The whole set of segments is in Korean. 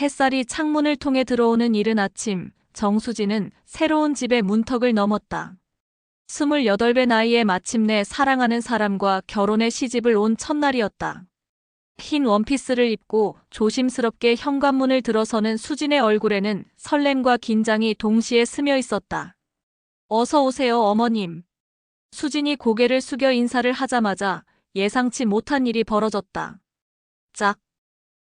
햇살이 창문을 통해 들어오는 이른 아침, 정수진은 새로운 집의 문턱을 넘었다. 28배 나이에 마침내 사랑하는 사람과 결혼의 시집을 온 첫날이었다. 흰 원피스를 입고 조심스럽게 현관문을 들어서는 수진의 얼굴에는 설렘과 긴장이 동시에 스며 있었다. 어서 오세요, 어머님. 수진이 고개를 숙여 인사를 하자마자 예상치 못한 일이 벌어졌다. 짝!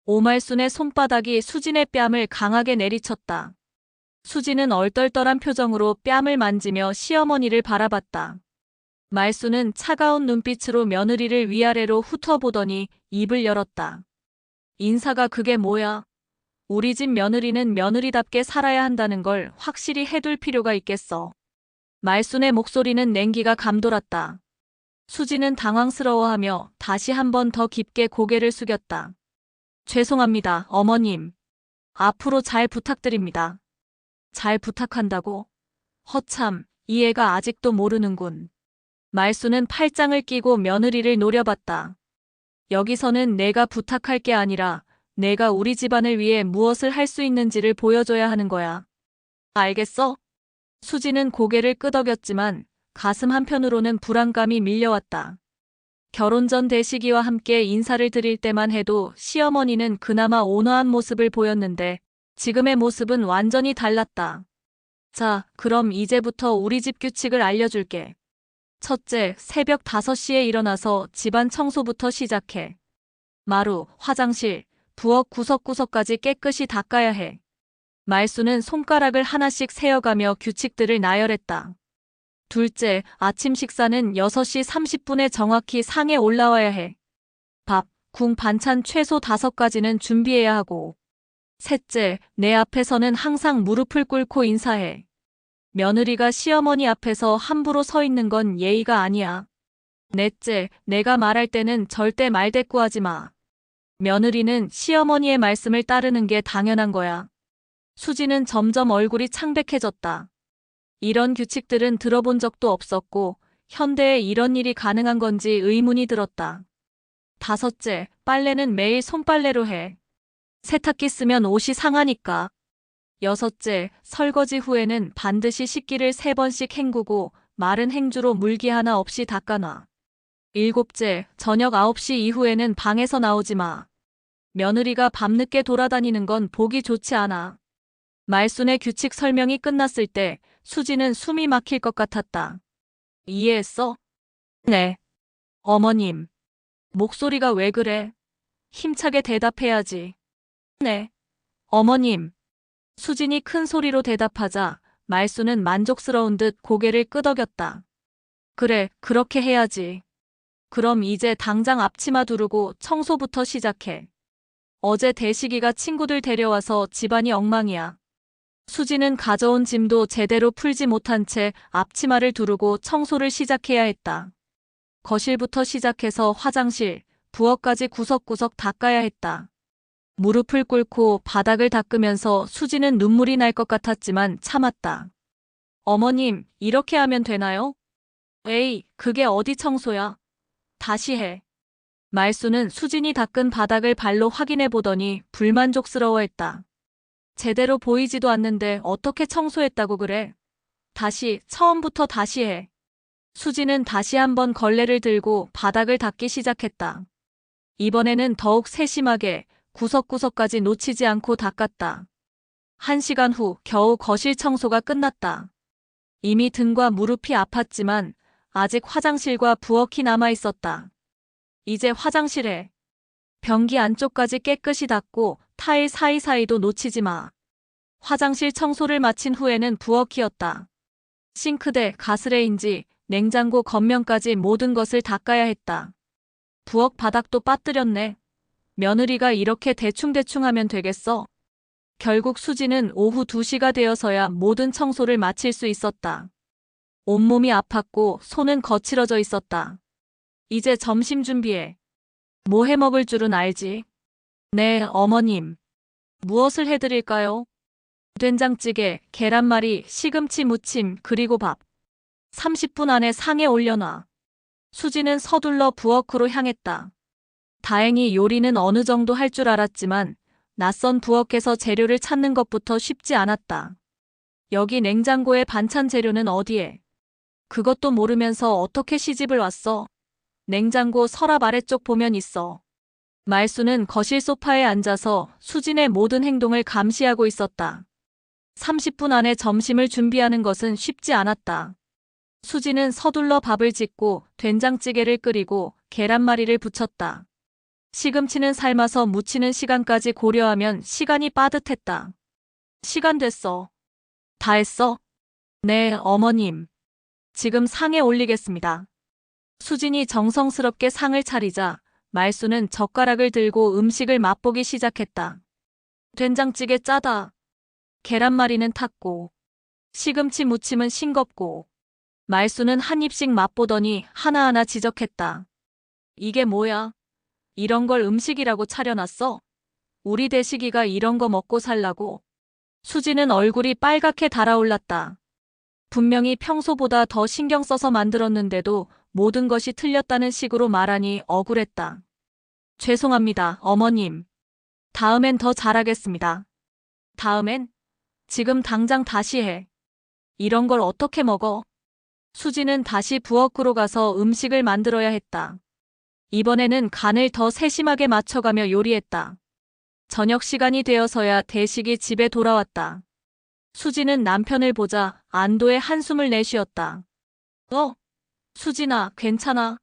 오말순의 손바닥이 수진의 뺨을 강하게 내리쳤다. 수진은 얼떨떨한 표정으로 뺨을 만지며 시어머니를 바라봤다. 말수는 차가운 눈빛으로 며느리를 위아래로 훑어보더니 입을 열었다. 인사가 그게 뭐야? 우리 집 며느리는 며느리답게 살아야 한다는 걸 확실히 해둘 필요가 있겠어. 말순의 목소리는 냉기가 감돌았다. 수진은 당황스러워하며 다시 한 번 더 깊게 고개를 숙였다. 죄송합니다, 어머님. 앞으로 잘 부탁드립니다. 잘 부탁한다고? 허참, 이 애가 아직도 모르는군. 말수는 팔짱을 끼고 며느리를 노려봤다. 여기서는 내가 부탁할 게 아니라 내가 우리 집안을 위해 무엇을 할 수 있는지를 보여줘야 하는 거야. 알겠어? 수지는 고개를 끄덕였지만 가슴 한편으로는 불안감이 밀려왔다. 결혼 전 대식이와 함께 인사를 드릴 때만 해도 시어머니는 그나마 온화한 모습을 보였는데 지금의 모습은 완전히 달랐다. 자, 그럼 이제부터 우리 집 규칙을 알려줄게. 첫째, 새벽 5시에 일어나서 집안 청소부터 시작해. 마루, 화장실, 부엌 구석구석까지 깨끗이 닦아야 해. 말수는 손가락을 하나씩 세어가며 규칙들을 나열했다. 둘째, 아침 식사는 6시 30분에 정확히 상에 올라와야 해. 밥, 궁, 반찬 최소 5가지는 준비해야 하고. 셋째, 내 앞에서는 항상 무릎을 꿇고 인사해. 며느리가 시어머니 앞에서 함부로 서 있는 건 예의가 아니야. 넷째, 내가 말할 때는 절대 말대꾸하지 마. 며느리는 시어머니의 말씀을 따르는 게 당연한 거야. 수지는 점점 얼굴이 창백해졌다. 이런 규칙들은 들어본 적도 없었고 현대에 이런 일이 가능한 건지 의문이 들었다. 다섯째, 빨래는 매일 손빨래로 해. 세탁기 쓰면 옷이 상하니까. 여섯째, 설거지 후에는 반드시 식기를 3번씩 헹구고 마른 행주로 물기 하나 없이 닦아놔. 일곱째, 저녁 9시 이후에는 방에서 나오지 마. 며느리가 밤늦게 돌아다니는 건 보기 좋지 않아. 말순의 규칙 설명이 끝났을 때 수지는 숨이 막힐 것 같았다. 이해했어? 네. 어머님. 목소리가 왜 그래? 힘차게 대답해야지. 네. 어머님. 수진이 큰 소리로 대답하자 말수는 만족스러운 듯 고개를 끄덕였다. 그래, 그렇게 해야지. 그럼 이제 당장 앞치마 두르고 청소부터 시작해. 어제 대식이가 친구들 데려와서 집안이 엉망이야. 수지는 가져온 짐도 제대로 풀지 못한 채 앞치마를 두르고 청소를 시작해야 했다. 거실부터 시작해서 화장실, 부엌까지 구석구석 닦아야 했다. 무릎을 꿇고 바닥을 닦으면서 수지는 눈물이 날 것 같았지만 참았다. 어머님, 이렇게 하면 되나요? 에이, 그게 어디 청소야? 다시 해. 말수는 수진이 닦은 바닥을 발로 확인해 보더니 불만족스러워했다. 제대로 보이지도 않는데 어떻게 청소했다고 그래? 다시, 처음부터 다시 해. 수지는 다시 한번 걸레를 들고 바닥을 닦기 시작했다. 이번에는 더욱 세심하게 구석구석까지 놓치지 않고 닦았다. 1시간 후 겨우 거실 청소가 끝났다. 이미 등과 무릎이 아팠지만 아직 화장실과 부엌이 남아 있었다. 이제 화장실에 변기 안쪽까지 깨끗이 닦고 타일 사이사이도 놓치지 마. 화장실 청소를 마친 후에는 부엌이었다. 싱크대, 가스레인지, 냉장고 겉면까지 모든 것을 닦아야 했다. 부엌 바닥도 빠뜨렸네. 며느리가 이렇게 대충대충 하면 되겠어? 결국 수지는 오후 2시가 되어서야 모든 청소를 마칠 수 있었다. 온몸이 아팠고 손은 거칠어져 있었다. 이제 점심 준비해. 뭐 해먹을 줄은 알지? 네, 어머님. 무엇을 해드릴까요? 된장찌개, 계란말이, 시금치 무침, 그리고 밥. 30분 안에 상에 올려놔. 수지는 서둘러 부엌으로 향했다. 다행히 요리는 어느 정도 할 줄 알았지만 낯선 부엌에서 재료를 찾는 것부터 쉽지 않았다. 여기 냉장고에 반찬 재료는 어디에? 그것도 모르면서 어떻게 시집을 왔어? 냉장고 서랍 아래쪽 보면 있어. 말수는 거실 소파에 앉아서 수진의 모든 행동을 감시하고 있었다. 30분 안에 점심을 준비하는 것은 쉽지 않았다. 수진은 서둘러 밥을 짓고 된장찌개를 끓이고 계란말이를 부쳤다. 시금치는 삶아서 무치는 시간까지 고려하면 시간이 빠듯했다. 시간 됐어. 다 했어? 네, 어머님. 지금 상에 올리겠습니다. 수진이 정성스럽게 상을 차리자 말수는 젓가락을 들고 음식을 맛보기 시작했다. 된장찌개 짜다. 계란말이는 탔고, 시금치 무침은 싱겁고, 말수는 한 입씩 맛보더니 하나하나 지적했다. 이게 뭐야? 이런 걸 음식이라고 차려놨어? 우리 대식이가 이런 거 먹고 살라고? 수지는 얼굴이 빨갛게 달아올랐다. 분명히 평소보다 더 신경 써서 만들었는데도 모든 것이 틀렸다는 식으로 말하니 억울했다. 죄송합니다, 어머님. 다음엔 더 잘하겠습니다. 다음엔? 지금 당장 다시 해. 이런 걸 어떻게 먹어? 수지는 다시 부엌으로 가서 음식을 만들어야 했다. 이번에는 간을 더 세심하게 맞춰가며 요리했다. 저녁 시간이 되어서야 대식이 집에 돌아왔다. 수지는 남편을 보자 안도의 한숨을 내쉬었다. 수진아, 괜찮아?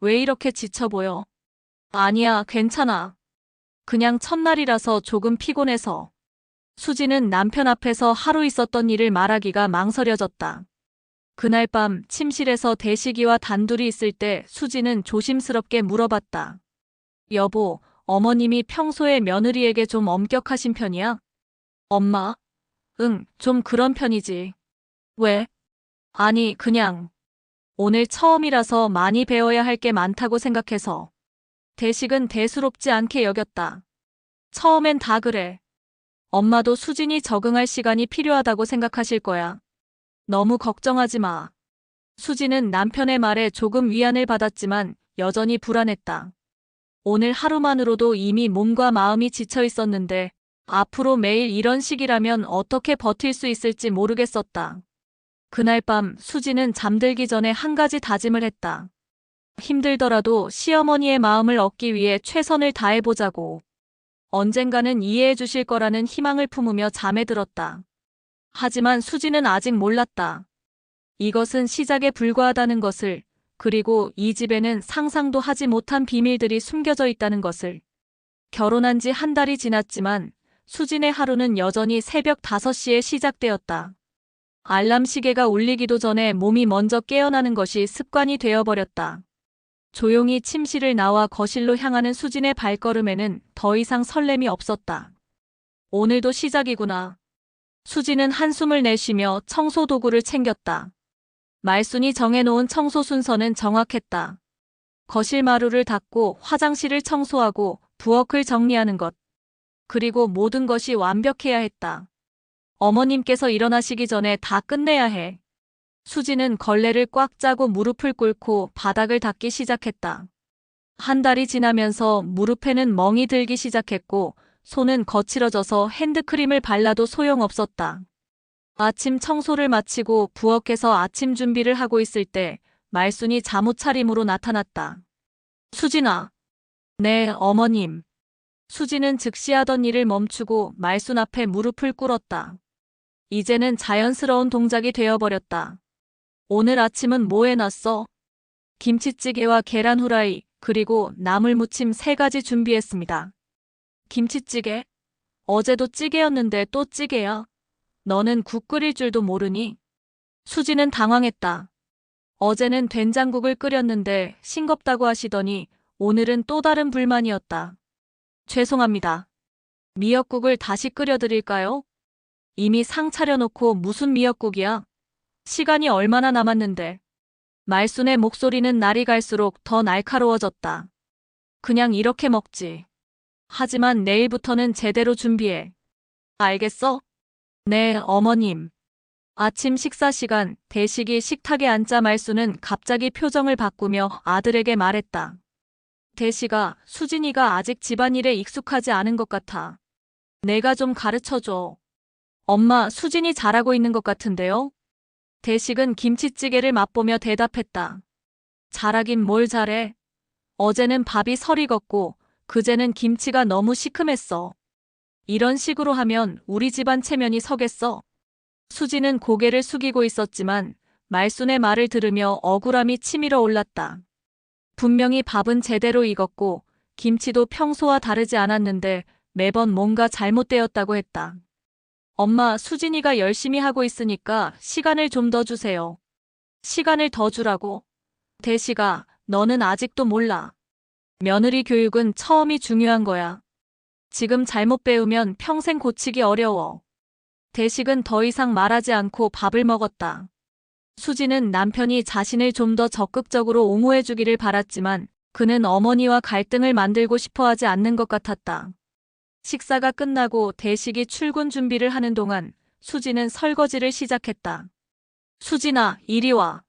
왜 이렇게 지쳐 보여? 아니야, 괜찮아. 그냥 첫날이라서 조금 피곤해서. 수지는 남편 앞에서 하루 있었던 일을 말하기가 망설여졌다. 그날 밤 침실에서 대식이와 단둘이 있을 때 수지는 조심스럽게 물어봤다. 여보, 어머님이 평소에 며느리에게 좀 엄격하신 편이야? 엄마? 응, 좀 그런 편이지. 왜? 아니, 그냥. 오늘 처음이라서 많이 배워야 할 게 많다고 생각해서. 대식은 대수롭지 않게 여겼다. 처음엔 다 그래. 엄마도 수진이 적응할 시간이 필요하다고 생각하실 거야. 너무 걱정하지 마. 수진은 남편의 말에 조금 위안을 받았지만 여전히 불안했다. 오늘 하루만으로도 이미 몸과 마음이 지쳐 있었는데 앞으로 매일 이런 식이라면 어떻게 버틸 수 있을지 모르겠었다. 그날 밤 수지는 잠들기 전에 한 가지 다짐을 했다. 힘들더라도 시어머니의 마음을 얻기 위해 최선을 다해보자고. 언젠가는 이해해 주실 거라는 희망을 품으며 잠에 들었다. 하지만 수지는 아직 몰랐다. 이것은 시작에 불과하다는 것을, 그리고 이 집에는 상상도 하지 못한 비밀들이 숨겨져 있다는 것을. 결혼한 지 한 달이 지났지만 수진의 하루는 여전히 새벽 5시에 시작되었다. 알람 시계가 울리기도 전에 몸이 먼저 깨어나는 것이 습관이 되어버렸다. 조용히 침실을 나와 거실로 향하는 수진의 발걸음에는 더 이상 설렘이 없었다. 오늘도 시작이구나. 수진은 한숨을 내쉬며 청소 도구를 챙겼다. 말순이 정해놓은 청소 순서는 정확했다. 거실 마루를 닦고 화장실을 청소하고 부엌을 정리하는 것. 그리고 모든 것이 완벽해야 했다. 어머님께서 일어나시기 전에 다 끝내야 해. 수지는 걸레를 꽉 짜고 무릎을 꿇고 바닥을 닦기 시작했다. 한 달이 지나면서 무릎에는 멍이 들기 시작했고 손은 거칠어져서 핸드크림을 발라도 소용없었다. 아침 청소를 마치고 부엌에서 아침 준비를 하고 있을 때 말순이 잠옷 차림으로 나타났다. 수진아. 네, 어머님. 수지는 즉시 하던 일을 멈추고 말순 앞에 무릎을 꿇었다. 이제는 자연스러운 동작이 되어버렸다. 오늘 아침은 뭐 해놨어? 김치찌개와 계란 후라이, 그리고 나물 무침 3가지 준비했습니다. 김치찌개? 어제도 찌개였는데 또 찌개야? 너는 국 끓일 줄도 모르니? 수지는 당황했다. 어제는 된장국을 끓였는데 싱겁다고 하시더니 오늘은 또 다른 불만이었다. 죄송합니다. 미역국을 다시 끓여드릴까요? 이미 상 차려놓고 무슨 미역국이야? 시간이 얼마나 남았는데. 말순의 목소리는 날이 갈수록 더 날카로워졌다. 그냥 이렇게 먹지. 하지만 내일부터는 제대로 준비해. 알겠어? 네, 어머님. 아침 식사 시간, 대식이 식탁에 앉자 말순은 갑자기 표정을 바꾸며 아들에게 말했다. 대식아, 수진이가 아직 집안일에 익숙하지 않은 것 같아. 내가 좀 가르쳐줘. 엄마, 수진이 잘하고 있는 것 같은데요? 대식은 김치찌개를 맛보며 대답했다. 잘하긴 뭘 잘해. 어제는 밥이 설 익었고 그제는 김치가 너무 시큼했어. 이런 식으로 하면 우리 집안 체면이 서겠어. 수지는 고개를 숙이고 있었지만 말순의 말을 들으며 억울함이 치밀어 올랐다. 분명히 밥은 제대로 익었고 김치도 평소와 다르지 않았는데 매번 뭔가 잘못되었다고 했다. 엄마, 수진이가 열심히 하고 있으니까 시간을 좀 더 주세요. 시간을 더 주라고? 대식아, 너는 아직도 몰라. 며느리 교육은 처음이 중요한 거야. 지금 잘못 배우면 평생 고치기 어려워. 대식은 더 이상 말하지 않고 밥을 먹었다. 수지는 남편이 자신을 좀 더 적극적으로 옹호해주기를 바랐지만 그는 어머니와 갈등을 만들고 싶어 하지 않는 것 같았다. 식사가 끝나고 대식이 출근 준비를 하는 동안 수지는 설거지를 시작했다. 수진아, 이리 와.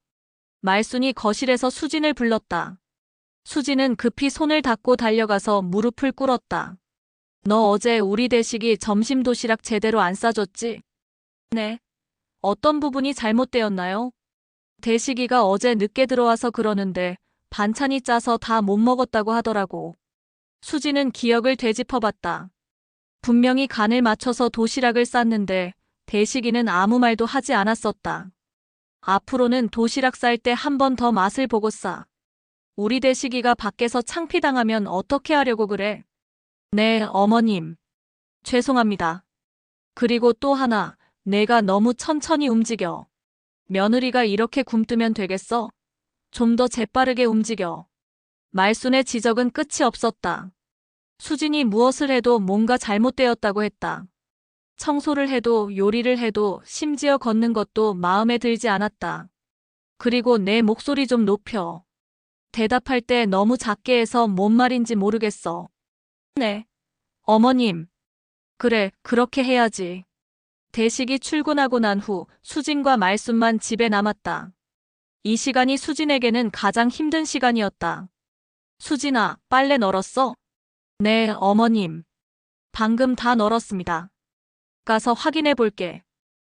말순이 거실에서 수진을 불렀다. 수진은 급히 손을 닦고 달려가서 무릎을 꿇었다. 너 어제 우리 대식이 점심 도시락 제대로 안 싸줬지? 네. 어떤 부분이 잘못되었나요? 대식이가 어제 늦게 들어와서 그러는데 반찬이 짜서 다 못 먹었다고 하더라고. 수지는 기억을 되짚어봤다. 분명히 간을 맞춰서 도시락을 쌌는데 대식이는 아무 말도 하지 않았었다. 앞으로는 도시락 쌀 때 한 번 더 맛을 보고 싸. 우리 대식이가 밖에서 창피당하면 어떻게 하려고 그래? 네, 어머님. 죄송합니다. 그리고 또 하나, 내가 너무 천천히 움직여. 며느리가 이렇게 굼뜨면 되겠어? 좀 더 재빠르게 움직여. 말순의 지적은 끝이 없었다. 수진이 무엇을 해도 뭔가 잘못되었다고 했다. 청소를 해도 요리를 해도 심지어 걷는 것도 마음에 들지 않았다. 그리고 내 목소리 좀 높여. 대답할 때 너무 작게 해서 뭔 말인지 모르겠어. 네. 어머님. 그래, 그렇게 해야지. 대식이 출근하고 난 후 수진과 말순만 집에 남았다. 이 시간이 수진에게는 가장 힘든 시간이었다. 수진아, 빨래 널었어? 네, 어머님. 방금 다 널었습니다. 가서 확인해 볼게.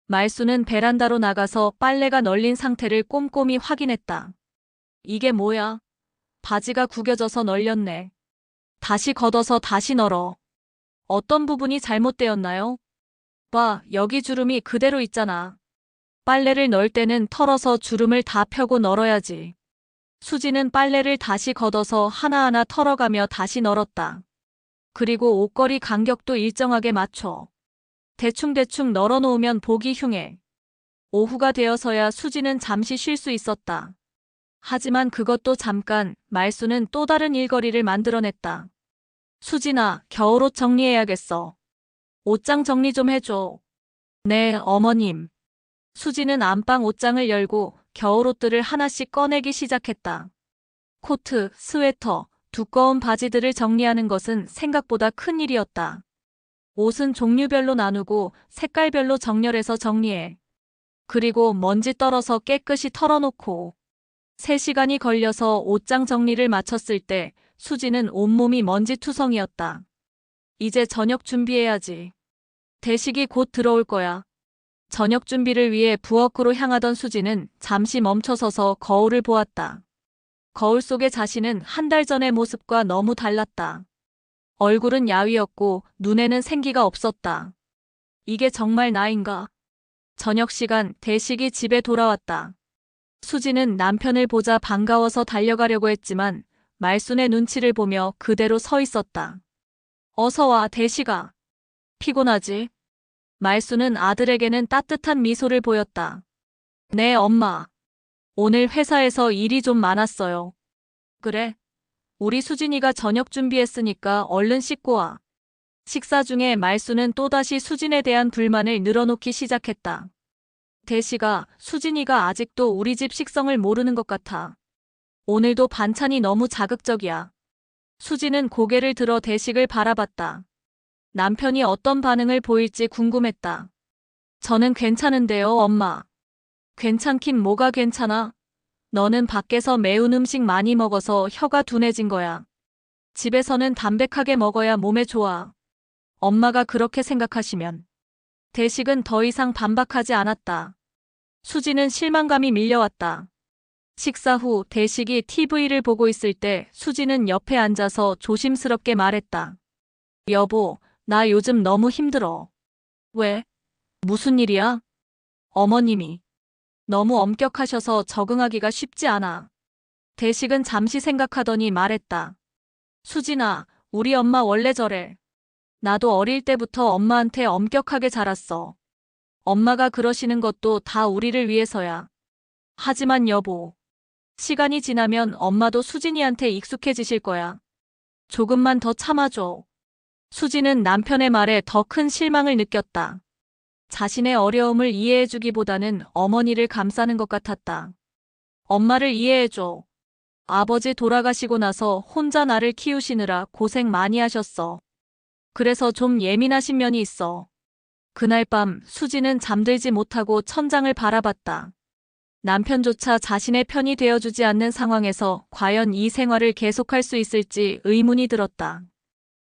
말순은 베란다로 나가서 빨래가 널린 상태를 꼼꼼히 확인했다. 이게 뭐야? 바지가 구겨져서 널렸네. 다시 걷어서 다시 널어. 어떤 부분이 잘못되었나요? 봐, 여기 주름이 그대로 있잖아. 빨래를 널 때는 털어서 주름을 다 펴고 널어야지. 수지는 빨래를 다시 걷어서 하나하나 털어가며 다시 널었다. 그리고 옷걸이 간격도 일정하게 맞춰. 대충대충 널어놓으면 보기 흉해. 오후가 되어서야 수지는 잠시 쉴 수 있었다. 하지만 그것도 잠깐, 말순은 또 다른 일거리를 만들어냈다. 수진아, 겨울옷 정리해야겠어. 옷장 정리 좀 해줘. 네, 어머님. 수지는 안방 옷장을 열고 겨울옷들을 하나씩 꺼내기 시작했다. 코트, 스웨터, 두꺼운 바지들을 정리하는 것은 생각보다 큰 일이었다. 옷은 종류별로 나누고 색깔별로 정렬해서 정리해. 그리고 먼지 떨어서 깨끗이 털어놓고. 3시간이 걸려서 옷장 정리를 마쳤을 때 수지는 온몸이 먼지투성이었다. 이제 저녁 준비해야지. 대식이 곧 들어올 거야. 저녁 준비를 위해 부엌으로 향하던 수지는 잠시 멈춰서서 거울을 보았다. 거울 속의 자신은 한 달 전의 모습과 너무 달랐다. 얼굴은 야위었고 눈에는 생기가 없었다. 이게 정말 나인가? 저녁 시간 대식이 집에 돌아왔다. 수지는 남편을 보자 반가워서 달려가려고 했지만 말순의 눈치를 보며 그대로 서 있었다. 어서 와, 대식아. 피곤하지? 말순은 아들에게는 따뜻한 미소를 보였다. 네, 엄마. 오늘 회사에서 일이 좀 많았어요. 그래? 우리 수진이가 저녁 준비했으니까 얼른 씻고 와. 식사 중에 말순은 또다시 수진에 대한 불만을 늘어놓기 시작했다. 대식아, 수진이가 아직도 우리 집 식성을 모르는 것 같아. 오늘도 반찬이 너무 자극적이야. 수진은 고개를 들어 대식을 바라봤다. 남편이 어떤 반응을 보일지 궁금했다. 저는 괜찮은데요, 엄마. 괜찮긴 뭐가 괜찮아? 너는 밖에서 매운 음식 많이 먹어서 혀가 둔해진 거야. 집에서는 담백하게 먹어야 몸에 좋아. 엄마가 그렇게 생각하시면. 대식은 더 이상 반박하지 않았다. 수지는 실망감이 밀려왔다. 식사 후 대식이 TV를 보고 있을 때 수지는 옆에 앉아서 조심스럽게 말했다. 여보, 나 요즘 너무 힘들어. 왜? 무슨 일이야? 어머님이 너무 엄격하셔서 적응하기가 쉽지 않아. 대식은 잠시 생각하더니 말했다. 수진아, 우리 엄마 원래 저래. 나도 어릴 때부터 엄마한테 엄격하게 자랐어. 엄마가 그러시는 것도 다 우리를 위해서야. 하지만 여보, 시간이 지나면 엄마도 수진이한테 익숙해지실 거야. 조금만 더 참아줘. 수진은 남편의 말에 더 큰 실망을 느꼈다. 자신의 어려움을 이해해주기보다는 어머니를 감싸는 것 같았다. 엄마를 이해해줘. 아버지 돌아가시고 나서 혼자 나를 키우시느라 고생 많이 하셨어. 그래서 좀 예민하신 면이 있어. 그날 밤 수지는 잠들지 못하고 천장을 바라봤다. 남편조차 자신의 편이 되어주지 않는 상황에서 과연 이 생활을 계속할 수 있을지 의문이 들었다.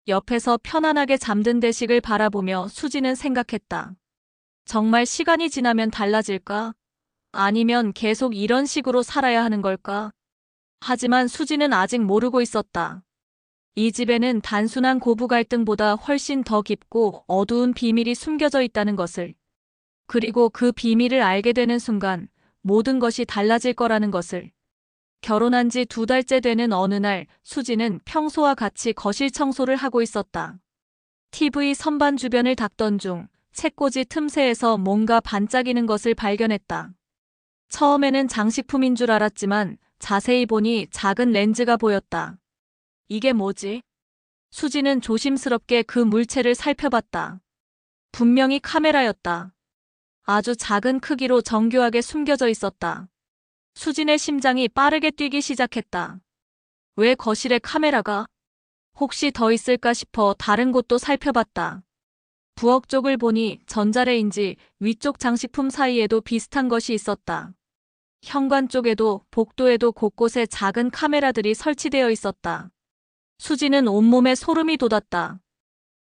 옆에서 편안하게 잠든 대식을 바라보며 수지는 생각했다. 정말 시간이 지나면 달라질까? 아니면 계속 이런 식으로 살아야 하는 걸까? 하지만 수지는 아직 모르고 있었다. 이 집에는 단순한 고부 갈등보다 훨씬 더 깊고 어두운 비밀이 숨겨져 있다는 것을. 그리고 그 비밀을 알게 되는 순간 모든 것이 달라질 거라는 것을. 결혼한 지 2달째 되는 어느 날 수지는 평소와 같이 거실 청소를 하고 있었다. TV 선반 주변을 닦던 중 책꽂이 틈새에서 뭔가 반짝이는 것을 발견했다. 처음에는 장식품인 줄 알았지만 자세히 보니 작은 렌즈가 보였다. 이게 뭐지? 수지는 조심스럽게 그 물체를 살펴봤다. 분명히 카메라였다. 아주 작은 크기로 정교하게 숨겨져 있었다. 수진의 심장이 빠르게 뛰기 시작했다. 왜 거실에 카메라가? 혹시 더 있을까 싶어 다른 곳도 살펴봤다. 부엌 쪽을 보니 전자레인지 위쪽 장식품 사이에도 비슷한 것이 있었다. 현관 쪽에도 복도에도 곳곳에 작은 카메라들이 설치되어 있었다. 수지는 온몸에 소름이 돋았다.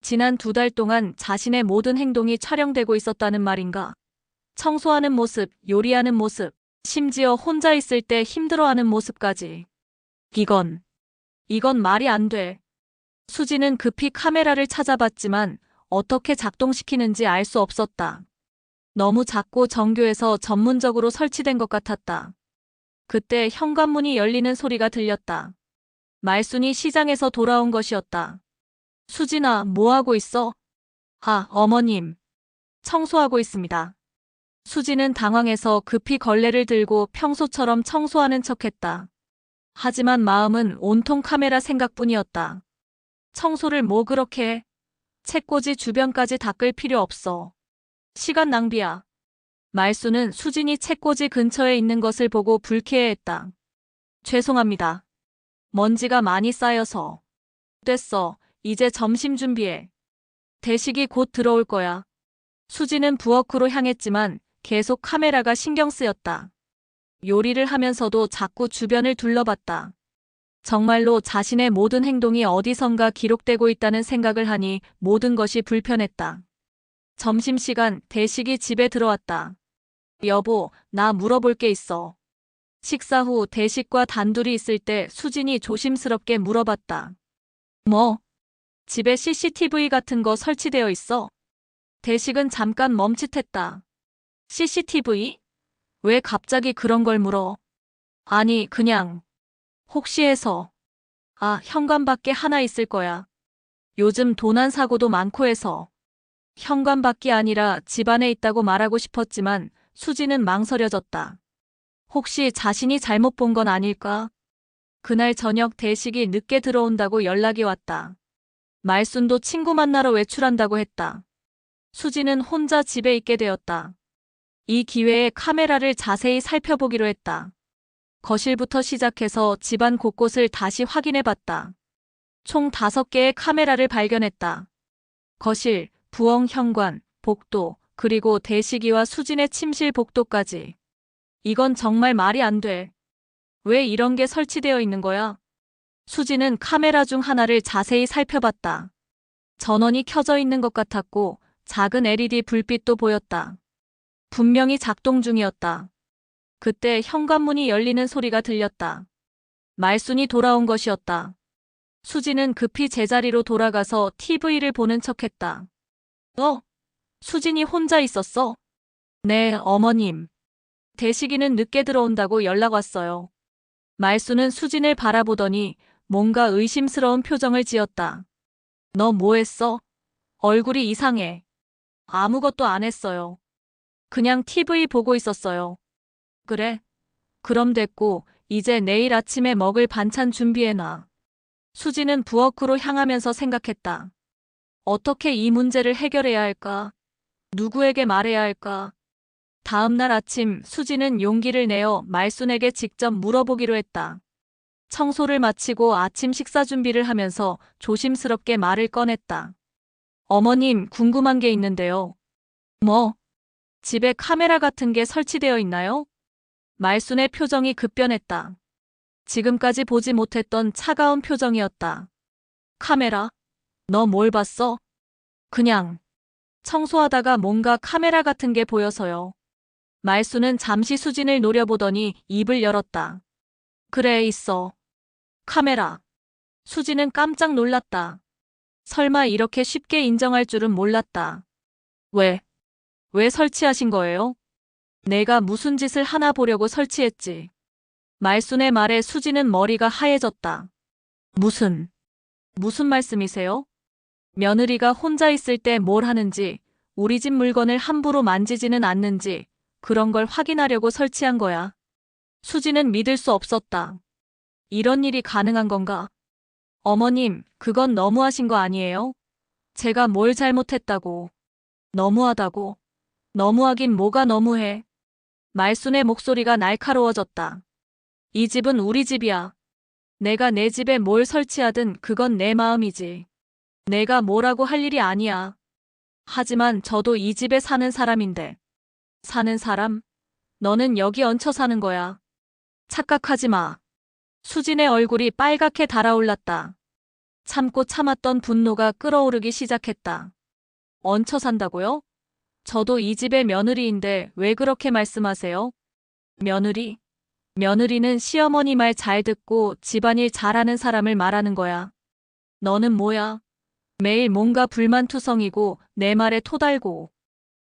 지난 2달 동안 자신의 모든 행동이 촬영되고 있었다는 말인가? 청소하는 모습, 요리하는 모습, 심지어 혼자 있을 때 힘들어하는 모습까지. 이건 말이 안 돼. 수지는 급히 카메라를 찾아봤지만 어떻게 작동시키는지 알 수 없었다. 너무 작고 정교해서 전문적으로 설치된 것 같았다. 그때 현관문이 열리는 소리가 들렸다. 말순이 시장에서 돌아온 것이었다. 수진아, 뭐 하고 있어? 아, 어머님. 청소하고 있습니다. 수지는 당황해서 급히 걸레를 들고 평소처럼 청소하는 척했다. 하지만 마음은 온통 카메라 생각뿐이었다. 청소를 뭐 그렇게 해? 책꽂이 주변까지 닦을 필요 없어. 시간 낭비야. 말수는 수진이 책꽂이 근처에 있는 것을 보고 불쾌해했다. 죄송합니다. 먼지가 많이 쌓여서. 됐어. 이제 점심 준비해. 대식이 곧 들어올 거야. 수지는 부엌으로 향했지만 계속 카메라가 신경 쓰였다. 요리를 하면서도 자꾸 주변을 둘러봤다. 정말로 자신의 모든 행동이 어디선가 기록되고 있다는 생각을 하니 모든 것이 불편했다. 점심시간 대식이 집에 들어왔다. 여보, 나 물어볼 게 있어. 식사 후 대식과 단둘이 있을 때 수진이 조심스럽게 물어봤다. 뭐? 집에 CCTV 같은 거 설치되어 있어? 대식은 잠깐 멈칫했다. CCTV? 왜 갑자기 그런 걸 물어? 아니, 그냥. 혹시 해서. 아, 현관 밖에 하나 있을 거야. 요즘 도난 사고도 많고 해서. 현관 밖이 아니라 집 안에 있다고 말하고 싶었지만 수지는 망설여졌다. 혹시 자신이 잘못 본 건 아닐까? 그날 저녁 대식이 늦게 들어온다고 연락이 왔다. 말순도 친구 만나러 외출한다고 했다. 수지는 혼자 집에 있게 되었다. 이 기회에 카메라를 자세히 살펴보기로 했다. 거실부터 시작해서 집안 곳곳을 다시 확인해봤다. 총 5개의 카메라를 발견했다. 거실, 부엌 현관, 복도, 그리고 대식이와 수진의 침실 복도까지. 이건 정말 말이 안 돼. 왜 이런 게 설치되어 있는 거야? 수지는 카메라 중 하나를 자세히 살펴봤다. 전원이 켜져 있는 것 같았고 작은 LED 불빛도 보였다. 분명히 작동 중이었다. 그때 현관문이 열리는 소리가 들렸다. 말순이 돌아온 것이었다. 수진은 급히 제자리로 돌아가서 TV를 보는 척했다. 수진이 혼자 있었어? 네, 어머님. 대식이는 늦게 들어온다고 연락 왔어요. 말순은 수진을 바라보더니 뭔가 의심스러운 표정을 지었다. 너 뭐 했어? 얼굴이 이상해. 아무것도 안 했어요. 그냥 TV 보고 있었어요. 그래? 그럼 됐고, 이제 내일 아침에 먹을 반찬 준비해놔. 수지는 부엌으로 향하면서 생각했다. 어떻게 이 문제를 해결해야 할까? 누구에게 말해야 할까? 다음 날 아침 수지는 용기를 내어 말순에게 직접 물어보기로 했다. 청소를 마치고 아침 식사 준비를 하면서 조심스럽게 말을 꺼냈다. 어머님, 궁금한 게 있는데요. 뭐? 집에 카메라 같은 게 설치되어 있나요? 말순의 표정이 급변했다. 지금까지 보지 못했던 차가운 표정이었다. 카메라? 너 뭘 봤어? 그냥 청소하다가 뭔가 카메라 같은 게 보여서요. 말순은 잠시 수진을 노려보더니 입을 열었다. 그래, 있어. 카메라. 수진은 깜짝 놀랐다. 설마 이렇게 쉽게 인정할 줄은 몰랐다. 왜 설치하신 거예요? 내가 무슨 짓을 하나 보려고 설치했지. 말순의 말에 수진은 머리가 하얘졌다. 무슨 말씀이세요? 며느리가 혼자 있을 때 뭘 하는지, 우리 집 물건을 함부로 만지지는 않는지, 그런 걸 확인하려고 설치한 거야. 수진은 믿을 수 없었다. 이런 일이 가능한 건가? 어머님, 그건 너무하신 거 아니에요? 제가 뭘 잘못했다고. 너무하다고. 너무하긴 뭐가 너무해. 말순의 목소리가 날카로워졌다. 이 집은 우리 집이야. 내가 내 집에 뭘 설치하든 그건 내 마음이지. 내가 뭐라고 할 일이 아니야. 하지만 저도 이 집에 사는 사람인데. 사는 사람? 너는 여기 얹혀 사는 거야. 착각하지 마. 수진의 얼굴이 빨갛게 달아올랐다. 참고 참았던 분노가 끓어오르기 시작했다. 얹혀 산다고요? 저도 이 집의 며느리인데 왜 그렇게 말씀하세요? 며느리? 며느리는 시어머니 말 잘 듣고 집안일 잘하는 사람을 말하는 거야. 너는 뭐야? 매일 뭔가 불만투성이고 내 말에 토달고.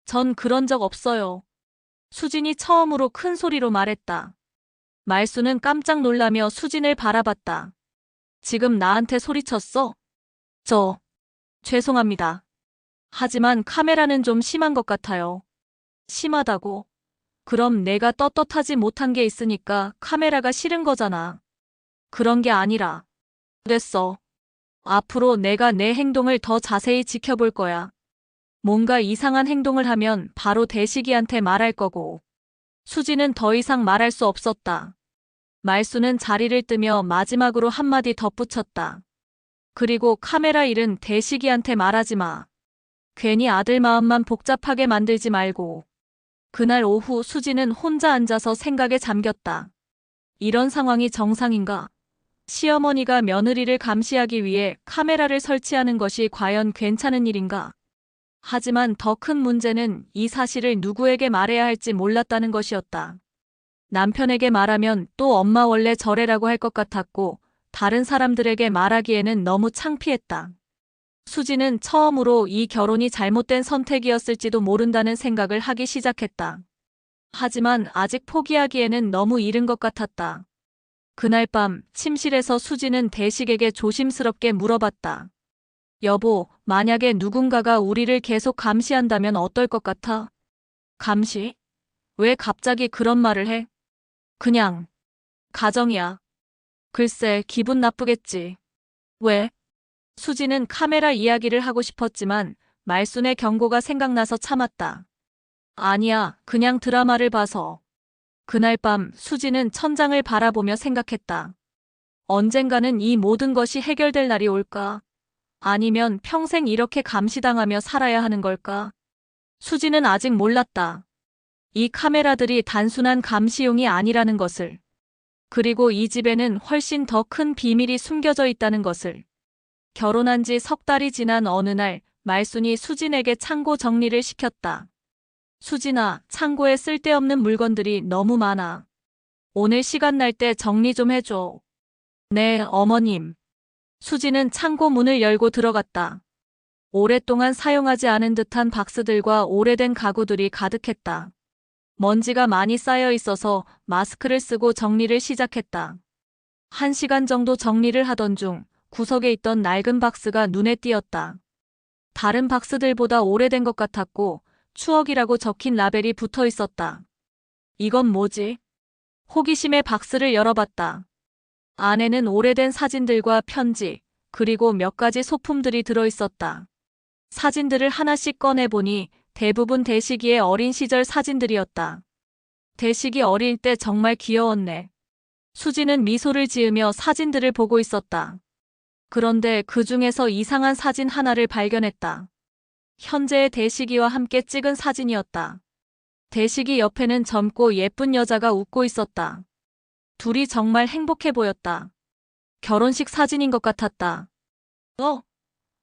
전 그런 적 없어요. 수진이 처음으로 큰 소리로 말했다. 말순은 깜짝 놀라며 수진을 바라봤다. 지금 나한테 소리쳤어? 죄송합니다. 하지만 카메라는 좀 심한 것 같아요. 심하다고? 그럼 내가 떳떳하지 못한 게 있으니까 카메라가 싫은 거잖아. 그런 게 아니라. 됐어. 앞으로 내가 내 행동을 더 자세히 지켜볼 거야. 뭔가 이상한 행동을 하면 바로 대식이한테 말할 거고. 수지는 더 이상 말할 수 없었다. 말순은 자리를 뜨며 마지막으로 한마디 덧붙였다. 그리고 카메라 일은 대식이한테 말하지 마. 괜히 아들 마음만 복잡하게 만들지 말고. 그날 오후 수지는 혼자 앉아서 생각에 잠겼다. 이런 상황이 정상인가? 시어머니가 며느리를 감시하기 위해 카메라를 설치하는 것이 과연 괜찮은 일인가? 하지만 더 큰 문제는 이 사실을 누구에게 말해야 할지 몰랐다는 것이었다. 남편에게 말하면 또 엄마 원래 저래라고 할 것 같았고 다른 사람들에게 말하기에는 너무 창피했다. 수지는 처음으로 이 결혼이 잘못된 선택이었을지도 모른다는 생각을 하기 시작했다. 하지만 아직 포기하기에는 너무 이른 것 같았다. 그날 밤 침실에서 수지는 대식에게 조심스럽게 물어봤다. 여보, 만약에 누군가가 우리를 계속 감시한다면 어떨 것 같아? 감시? 왜 갑자기 그런 말을 해? 그냥 가정이야. 글쎄, 기분 나쁘겠지. 왜? 수지는 카메라 이야기를 하고 싶었지만 말순의 경고가 생각나서 참았다. 아니야, 그냥 드라마를 봐서. 그날 밤 수지는 천장을 바라보며 생각했다. 언젠가는 이 모든 것이 해결될 날이 올까? 아니면 평생 이렇게 감시당하며 살아야 하는 걸까? 수지는 아직 몰랐다. 이 카메라들이 단순한 감시용이 아니라는 것을. 그리고 이 집에는 훨씬 더 큰 비밀이 숨겨져 있다는 것을. 결혼한 지 석 달이 지난 어느 날 말순이 수진에게 창고 정리를 시켰다. 수진아, 창고에 쓸데없는 물건들이 너무 많아. 오늘 시간 날 때 정리 좀 해줘. 네, 어머님. 수진은 창고 문을 열고 들어갔다. 오랫동안 사용하지 않은 듯한 박스들과 오래된 가구들이 가득했다. 먼지가 많이 쌓여 있어서 마스크를 쓰고 정리를 시작했다. 1시간 정도 정리를 하던 중 구석에 있던 낡은 박스가 눈에 띄었다. 다른 박스들보다 오래된 것 같았고 추억이라고 적힌 라벨이 붙어 있었다. 이건 뭐지? 호기심에 박스를 열어봤다. 안에는 오래된 사진들과 편지, 그리고 몇 가지 소품들이 들어있었다. 사진들을 하나씩 꺼내보니 대부분 대식이의 어린 시절 사진들이었다. 대식이 어릴 때 정말 귀여웠네. 수지는 미소를 지으며 사진들을 보고 있었다. 그런데 그 중에서 이상한 사진 하나를 발견했다. 현재의 대식이와 함께 찍은 사진이었다. 대식이 옆에는 젊고 예쁜 여자가 웃고 있었다. 둘이 정말 행복해 보였다. 결혼식 사진인 것 같았다.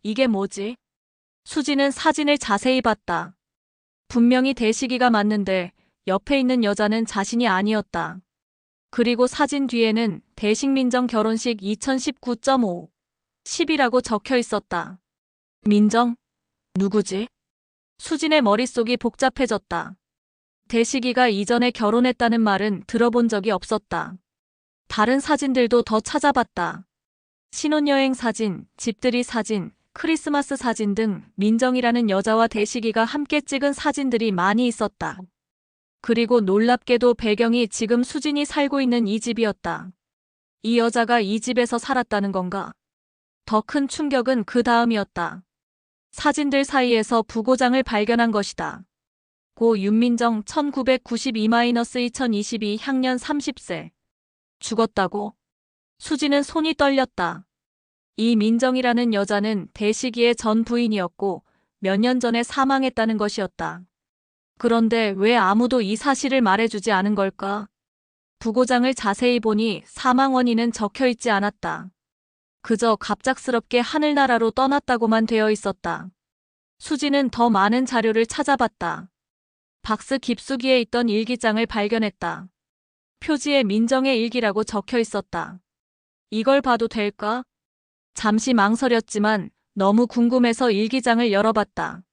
이게 뭐지? 수지는 사진을 자세히 봤다. 분명히 대식이가 맞는데 옆에 있는 여자는 자신이 아니었다. 그리고 사진 뒤에는 대식민정 결혼식 2019.5, 10이라고 적혀 있었다. 민정? 누구지? 수진의 머릿속이 복잡해졌다. 대식이가 이전에 결혼했다는 말은 들어본 적이 없었다. 다른 사진들도 더 찾아봤다. 신혼여행 사진, 집들이 사진, 크리스마스 사진 등 민정이라는 여자와 대식이가 함께 찍은 사진들이 많이 있었다. 그리고 놀랍게도 배경이 지금 수진이 살고 있는 이 집이었다. 이 여자가 이 집에서 살았다는 건가? 더 큰 충격은 그 다음이었다. 사진들 사이에서 부고장을 발견한 것이다. 고 윤민정 1992-2022 향년 30세. 죽었다고? 수지는 손이 떨렸다. 이 민정이라는 여자는 대식이의 전 부인이었고 몇 년 전에 사망했다는 것이었다. 그런데 왜 아무도 이 사실을 말해주지 않은 걸까? 부고장을 자세히 보니 사망 원인은 적혀 있지 않았다. 그저 갑작스럽게 하늘나라로 떠났다고만 되어 있었다. 수지는 더 많은 자료를 찾아봤다. 박스 깊숙이에 있던 일기장을 발견했다. 표지에 민정의 일기라고 적혀 있었다. 이걸 봐도 될까? 잠시 망설였지만 너무 궁금해서 일기장을 열어봤다.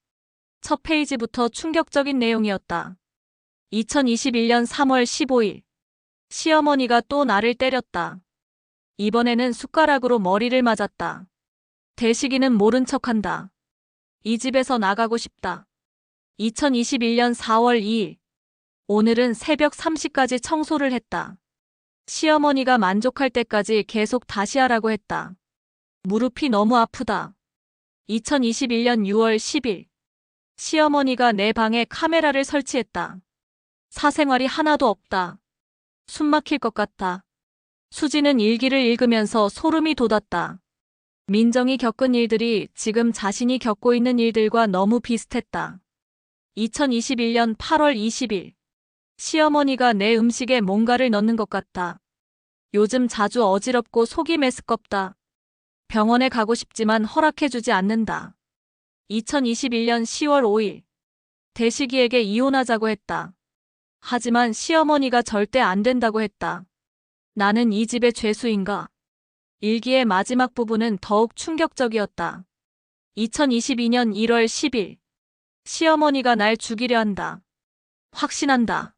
첫 페이지부터 충격적인 내용이었다. 2021년 3월 15일. 시어머니가 또 나를 때렸다. 이번에는 숟가락으로 머리를 맞았다. 대식이는 모른 척한다. 이 집에서 나가고 싶다. 2021년 4월 2일. 오늘은 새벽 3시까지 청소를 했다. 시어머니가 만족할 때까지 계속 다시 하라고 했다. 무릎이 너무 아프다. 2021년 6월 10일. 시어머니가 내 방에 카메라를 설치했다. 사생활이 하나도 없다. 숨 막힐 것 같다. 수지는 일기를 읽으면서 소름이 돋았다. 민정이 겪은 일들이 지금 자신이 겪고 있는 일들과 너무 비슷했다. 2021년 8월 20일. 시어머니가 내 음식에 뭔가를 넣는 것 같다. 요즘 자주 어지럽고 속이 메스껍다. 병원에 가고 싶지만 허락해주지 않는다. 2021년 10월 5일. 대식이에게 이혼하자고 했다. 하지만 시어머니가 절대 안 된다고 했다. 나는 이 집의 죄수인가? 일기의 마지막 부분은 더욱 충격적이었다. 2022년 1월 10일. 시어머니가 날 죽이려 한다. 확신한다.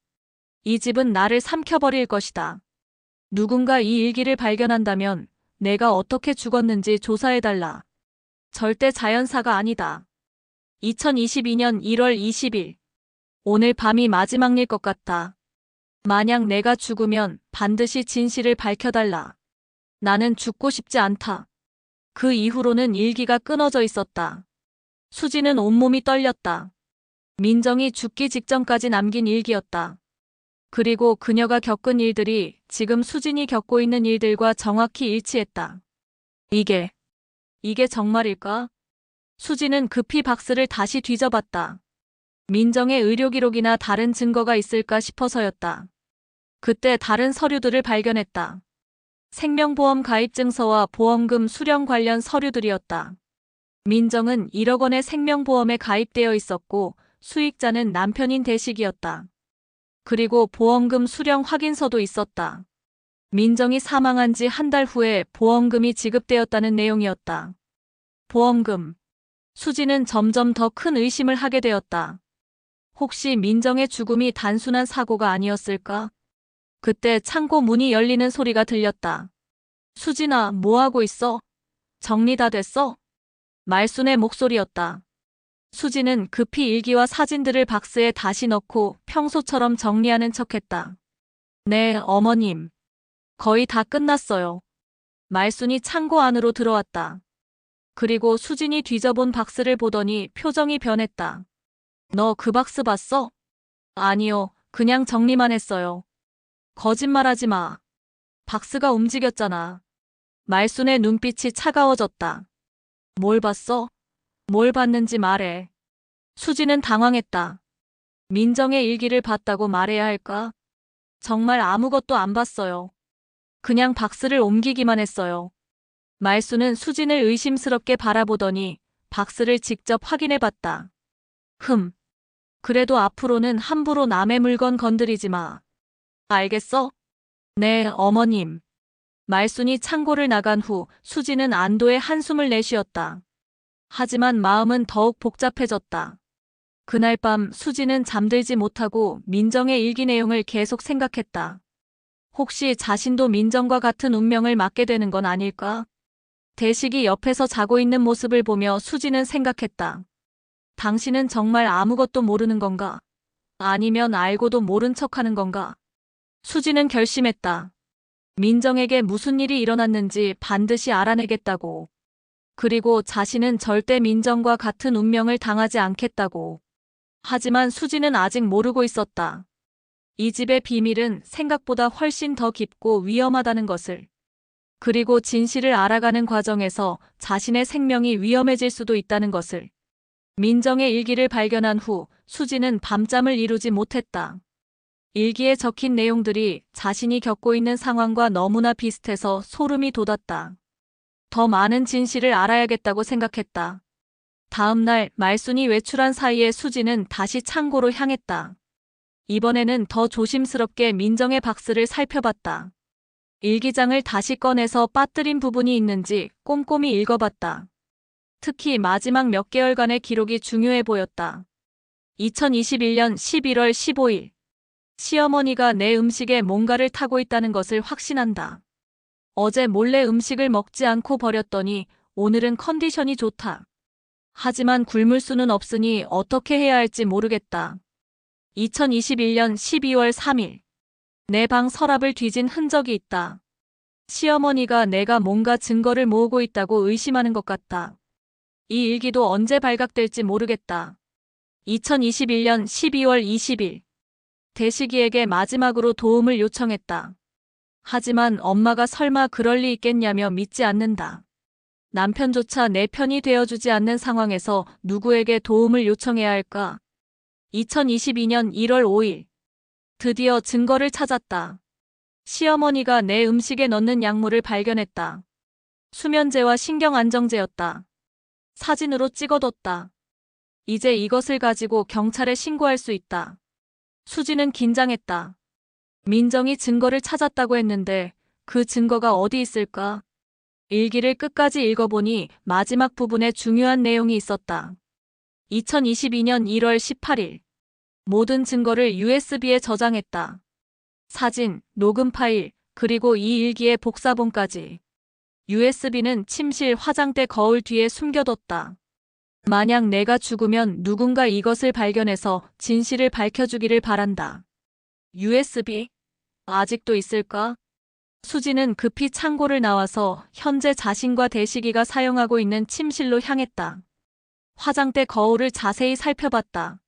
이 집은 나를 삼켜버릴 것이다. 누군가 이 일기를 발견한다면 내가 어떻게 죽었는지 조사해달라. 절대 자연사가 아니다. 2022년 1월 20일. 오늘 밤이 마지막일 것 같다. 만약 내가 죽으면 반드시 진실을 밝혀달라. 나는 죽고 싶지 않다. 그 이후로는 일기가 끊어져 있었다. 수지는 온몸이 떨렸다. 민정이 죽기 직전까지 남긴 일기였다. 그리고 그녀가 겪은 일들이 지금 수진이 겪고 있는 일들과 정확히 일치했다. 이게 정말일까? 수지는 급히 박스를 다시 뒤져봤다. 민정의 의료 기록이나 다른 증거가 있을까 싶어서였다. 그때 다른 서류들을 발견했다. 생명보험 가입증서와 보험금 수령 관련 서류들이었다. 민정은 1억 원의 생명보험에 가입되어 있었고 수익자는 남편인 대식이었다. 그리고 보험금 수령 확인서도 있었다. 민정이 사망한 지 한 달 후에 보험금이 지급되었다는 내용이었다. 보험금. 수지는 점점 더 큰 의심을 하게 되었다. 혹시 민정의 죽음이 단순한 사고가 아니었을까? 그때 창고 문이 열리는 소리가 들렸다. 수진아, 뭐하고 있어? 정리 다 됐어? 말순의 목소리였다. 수지는 급히 일기와 사진들을 박스에 다시 넣고 평소처럼 정리하는 척했다. 네, 어머님. 거의 다 끝났어요. 말순이 창고 안으로 들어왔다. 그리고 수진이 뒤져본 박스를 보더니 표정이 변했다. 너 그 박스 봤어? 아니요, 그냥 정리만 했어요. 거짓말하지 마. 박스가 움직였잖아. 말순의 눈빛이 차가워졌다. 뭘 봤어? 뭘 봤는지 말해. 수지는 당황했다. 민정의 일기를 봤다고 말해야 할까? 정말 아무것도 안 봤어요. 그냥 박스를 옮기기만 했어요. 말순은 수진을 의심스럽게 바라보더니 박스를 직접 확인해 봤다. 그래도 앞으로는 함부로 남의 물건 건드리지 마. 알겠어? 네, 어머님. 말순이 창고를 나간 후 수지는 안도의 한숨을 내쉬었다. 하지만 마음은 더욱 복잡해졌다. 그날 밤 수지는 잠들지 못하고 민정의 일기 내용을 계속 생각했다. 혹시 자신도 민정과 같은 운명을 맞게 되는 건 아닐까? 대식이 옆에서 자고 있는 모습을 보며 수지는 생각했다. 당신은 정말 아무것도 모르는 건가? 아니면 알고도 모른 척하는 건가? 수지는 결심했다. 민정에게 무슨 일이 일어났는지 반드시 알아내겠다고. 그리고 자신은 절대 민정과 같은 운명을 당하지 않겠다고. 하지만 수지는 아직 모르고 있었다. 이 집의 비밀은 생각보다 훨씬 더 깊고 위험하다는 것을. 그리고 진실을 알아가는 과정에서 자신의 생명이 위험해질 수도 있다는 것을. 민정의 일기를 발견한 후 수지는 밤잠을 이루지 못했다. 일기에 적힌 내용들이 자신이 겪고 있는 상황과 너무나 비슷해서 소름이 돋았다. 더 많은 진실을 알아야겠다고 생각했다. 다음 날 말순이 외출한 사이에 수지는 다시 창고로 향했다. 이번에는 더 조심스럽게 민정의 박스를 살펴봤다. 일기장을 다시 꺼내서 빠뜨린 부분이 있는지 꼼꼼히 읽어봤다. 특히 마지막 몇 개월간의 기록이 중요해 보였다. 2021년 11월 15일. 시어머니가 내 음식에 뭔가를 타고 있다는 것을 확신한다. 어제 몰래 음식을 먹지 않고 버렸더니 오늘은 컨디션이 좋다. 하지만 굶을 수는 없으니 어떻게 해야 할지 모르겠다. 2021년 12월 3일. 내 방 서랍을 뒤진 흔적이 있다. 시어머니가 내가 뭔가 증거를 모으고 있다고 의심하는 것 같다. 이 일기도 언제 발각될지 모르겠다. 2021년 12월 20일. 대식이에게 마지막으로 도움을 요청했다. 하지만 엄마가 설마 그럴 리 있겠냐며 믿지 않는다. 남편조차 내 편이 되어주지 않는 상황에서 누구에게 도움을 요청해야 할까? 2022년 1월 5일. 드디어 증거를 찾았다. 시어머니가 내 음식에 넣는 약물을 발견했다. 수면제와 신경안정제였다. 사진으로 찍어뒀다. 이제 이것을 가지고 경찰에 신고할 수 있다. 수지는 긴장했다. 민정이 증거를 찾았다고 했는데 그 증거가 어디 있을까? 일기를 끝까지 읽어보니 마지막 부분에 중요한 내용이 있었다. 2022년 1월 18일. 모든 증거를 USB에 저장했다. 사진, 녹음 파일, 그리고 이 일기의 복사본까지. USB는 침실 화장대 거울 뒤에 숨겨뒀다. 만약 내가 죽으면 누군가 이것을 발견해서 진실을 밝혀주기를 바란다. USB? 아직도 있을까? 수지는 급히 창고를 나와서 현재 자신과 대식이가 사용하고 있는 침실로 향했다. 화장대 거울을 자세히 살펴봤다.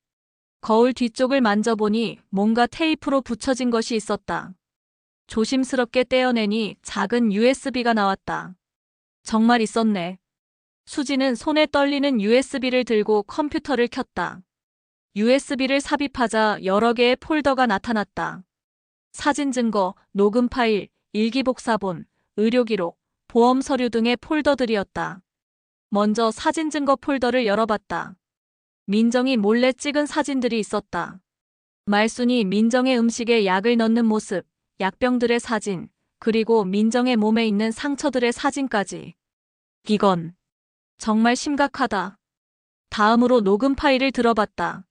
거울 뒤쪽을 만져보니 뭔가 테이프로 붙여진 것이 있었다. 조심스럽게 떼어내니 작은 USB가 나왔다. 정말 있었네. 수지는 손에 떨리는 USB를 들고 컴퓨터를 켰다. USB를 삽입하자 여러 개의 폴더가 나타났다. 사진 증거, 녹음 파일, 일기 복사본, 의료기록, 보험 서류 등의 폴더들이었다. 먼저 사진 증거 폴더를 열어봤다. 민정이 몰래 찍은 사진들이 있었다. 말순이 민정의 음식에 약을 넣는 모습, 약병들의 사진, 그리고 민정의 몸에 있는 상처들의 사진까지. 이건 정말 심각하다. 다음으로 녹음 파일을 들어봤다.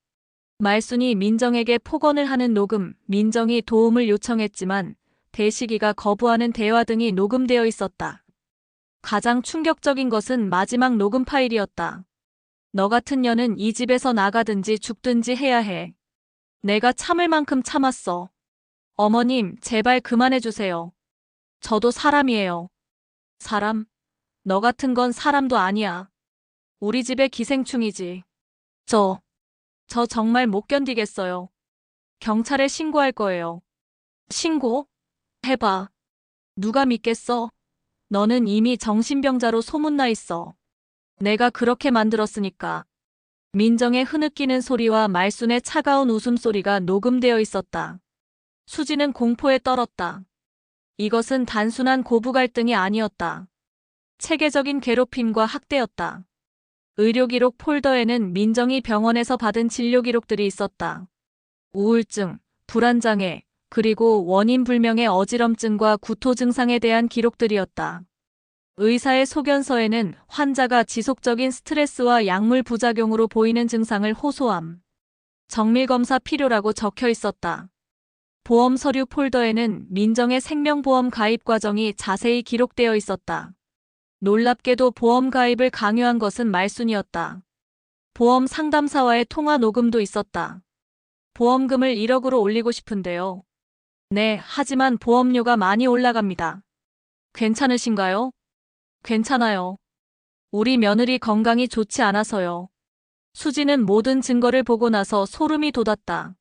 말순이 민정에게 폭언을 하는 녹음, 민정이 도움을 요청했지만 대식이가 거부하는 대화 등이 녹음되어 있었다. 가장 충격적인 것은 마지막 녹음 파일이었다. 너 같은 년은 이 집에서 나가든지 죽든지 해야 해. 내가 참을 만큼 참았어. 어머님, 제발 그만해주세요. 저도 사람이에요. 사람? 너 같은 건 사람도 아니야. 우리 집의 기생충이지. 저 정말 못 견디겠어요. 경찰에 신고할 거예요. 신고? 해봐. 누가 믿겠어? 너는 이미 정신병자로 소문나 있어. 내가 그렇게 만들었으니까. 민정의 흐느끼는 소리와 말순의 차가운 웃음소리가 녹음되어 있었다. 수지는 공포에 떨었다. 이것은 단순한 고부 갈등이 아니었다. 체계적인 괴롭힘과 학대였다. 의료기록 폴더에는 민정이 병원에서 받은 진료 기록들이 있었다. 우울증, 불안장애, 그리고 원인 불명의 어지럼증과 구토 증상에 대한 기록들이었다. 의사의 소견서에는 환자가 지속적인 스트레스와 약물 부작용으로 보이는 증상을 호소함. 정밀검사 필요라고 적혀 있었다. 보험 서류 폴더에는 민정의 생명보험 가입 과정이 자세히 기록되어 있었다. 놀랍게도 보험 가입을 강요한 것은 말순이었다. 보험 상담사와의 통화 녹음도 있었다. 보험금을 1억으로 올리고 싶은데요. 네, 하지만 보험료가 많이 올라갑니다. 괜찮으신가요? 괜찮아요. 우리 며느리 건강이 좋지 않아서요. 수지는 모든 증거를 보고 나서 소름이 돋았다.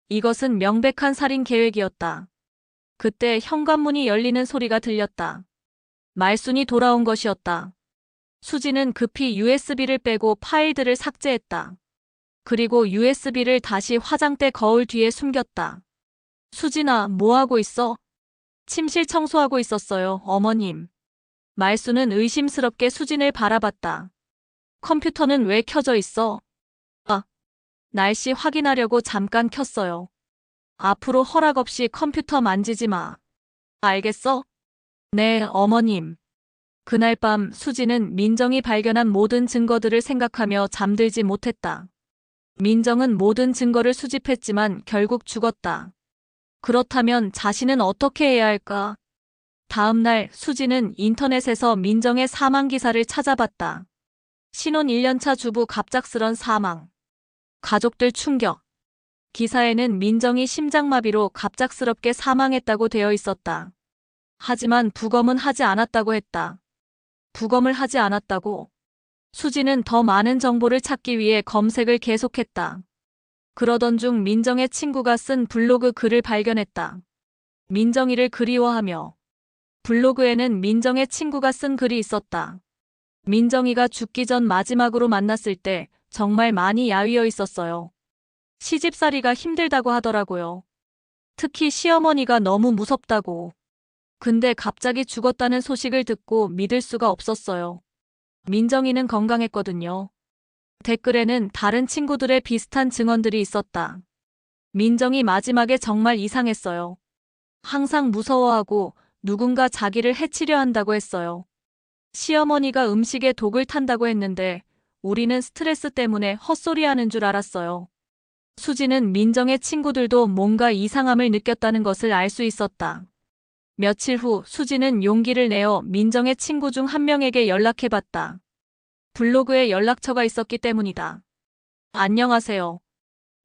이것은 명백한 살인 계획이었다. 그때 현관문이 열리는 소리가 들렸다. 말순이 돌아온 것이었다. 수지는 급히 USB를 빼고 파일들을 삭제했다. 그리고 USB를 다시 화장대 거울 뒤에 숨겼다. 수진아, 뭐하고 있어? 침실 청소하고 있었어요, 어머님. 말순은 의심스럽게 수진을 바라봤다. 컴퓨터는 왜 켜져 있어? 아, 날씨 확인하려고 잠깐 켰어요. 앞으로 허락 없이 컴퓨터 만지지 마. 알겠어? 네, 어머님. 그날 밤 수지는 민정이 발견한 모든 증거들을 생각하며 잠들지 못했다. 민정은 모든 증거를 수집했지만 결국 죽었다. 그렇다면 자신은 어떻게 해야 할까? 다음 날 수지는 인터넷에서 민정의 사망 기사를 찾아봤다. 신혼 1년차 주부 갑작스런 사망. 가족들 충격. 기사에는 민정이 심장마비로 갑작스럽게 사망했다고 되어 있었다. 하지만 부검은 하지 않았다고 했다. 부검을 하지 않았다고? 수지는 더 많은 정보를 찾기 위해 검색을 계속했다. 그러던 중 민정의 친구가 쓴 블로그 글을 발견했다. 민정이를 그리워하며. 블로그에는 민정의 친구가 쓴 글이 있었다. 민정이가 죽기 전 마지막으로 만났을 때 정말 많이 야위어 있었어요. 시집살이가 힘들다고 하더라고요. 특히 시어머니가 너무 무섭다고. 근데 갑자기 죽었다는 소식을 듣고 믿을 수가 없었어요. 민정이는 건강했거든요. 댓글에는 다른 친구들의 비슷한 증언들이 있었다. 민정이 마지막에 정말 이상했어요. 항상 무서워하고 누군가 자기를 해치려 한다고 했어요. 시어머니가 음식에 독을 탄다고 했는데 우리는 스트레스 때문에 헛소리하는 줄 알았어요. 수지는 민정의 친구들도 뭔가 이상함을 느꼈다는 것을 알 수 있었다. 며칠 후 수지는 용기를 내어 민정의 친구 중 한 명에게 연락해봤다. 블로그에 연락처가 있었기 때문이다. 안녕하세요.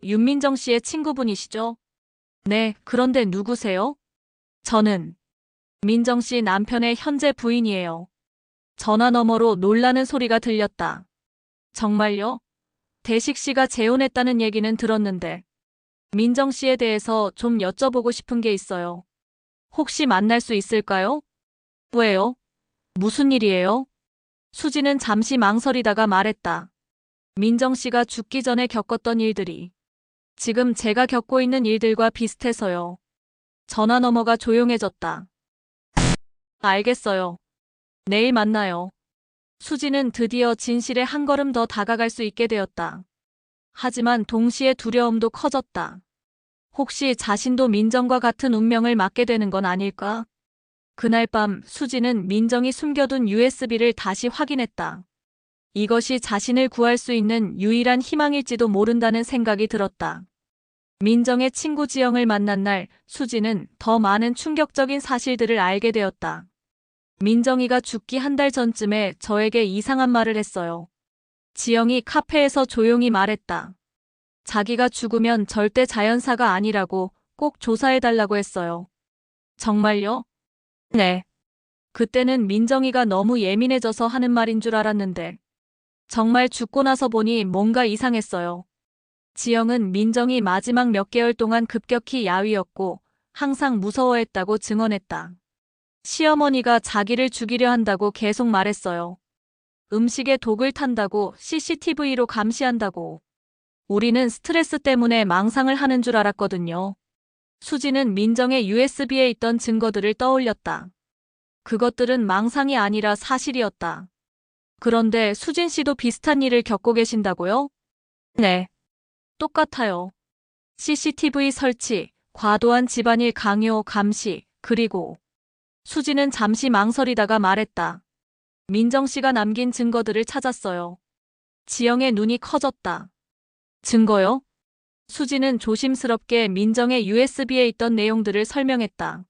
윤민정 씨의 친구분이시죠? 네, 그런데 누구세요? 저는 민정 씨 남편의 현재 부인이에요. 전화 너머로 놀라는 소리가 들렸다. 정말요? 대식 씨가 재혼했다는 얘기는 들었는데 민정 씨에 대해서 좀 여쭤보고 싶은 게 있어요. 혹시 만날 수 있을까요? 왜요? 무슨 일이에요? 수지는 잠시 망설이다가 말했다. 민정 씨가 죽기 전에 겪었던 일들이 지금 제가 겪고 있는 일들과 비슷해서요. 전화 너머가 조용해졌다. 알겠어요. 내일 만나요. 수지는 드디어 진실에 한 걸음 더 다가갈 수 있게 되었다. 하지만 동시에 두려움도 커졌다. 혹시 자신도 민정과 같은 운명을 맞게 되는 건 아닐까? 그날 밤 수지는 민정이 숨겨둔 USB를 다시 확인했다. 이것이 자신을 구할 수 있는 유일한 희망일지도 모른다는 생각이 들었다. 민정의 친구 지영을 만난 날 수지는 더 많은 충격적인 사실들을 알게 되었다. 민정이가 죽기 한 달 전쯤에 저에게 이상한 말을 했어요. 지영이 카페에서 조용히 말했다. 자기가 죽으면 절대 자연사가 아니라고 꼭 조사해달라고 했어요. 정말요? 네. 그때는 민정이가 너무 예민해져서 하는 말인 줄 알았는데 정말 죽고 나서 보니 뭔가 이상했어요. 지영은 민정이 마지막 몇 개월 동안 급격히 야위었고 항상 무서워했다고 증언했다. 시어머니가 자기를 죽이려 한다고 계속 말했어요. 음식에 독을 탄다고 CCTV로 감시한다고. 우리는 스트레스 때문에 망상을 하는 줄 알았거든요. 수지는 민정의 USB에 있던 증거들을 떠올렸다. 그것들은 망상이 아니라 사실이었다. 그런데 수진 씨도 비슷한 일을 겪고 계신다고요? 네. 똑같아요. CCTV 설치, 과도한 집안일 강요 감시, 그리고 수지는 잠시 망설이다가 말했다. 민정 씨가 남긴 증거들을 찾았어요. 지영의 눈이 커졌다. 증거요? 수지는 조심스럽게 민정의 USB에 있던 내용들을 설명했다.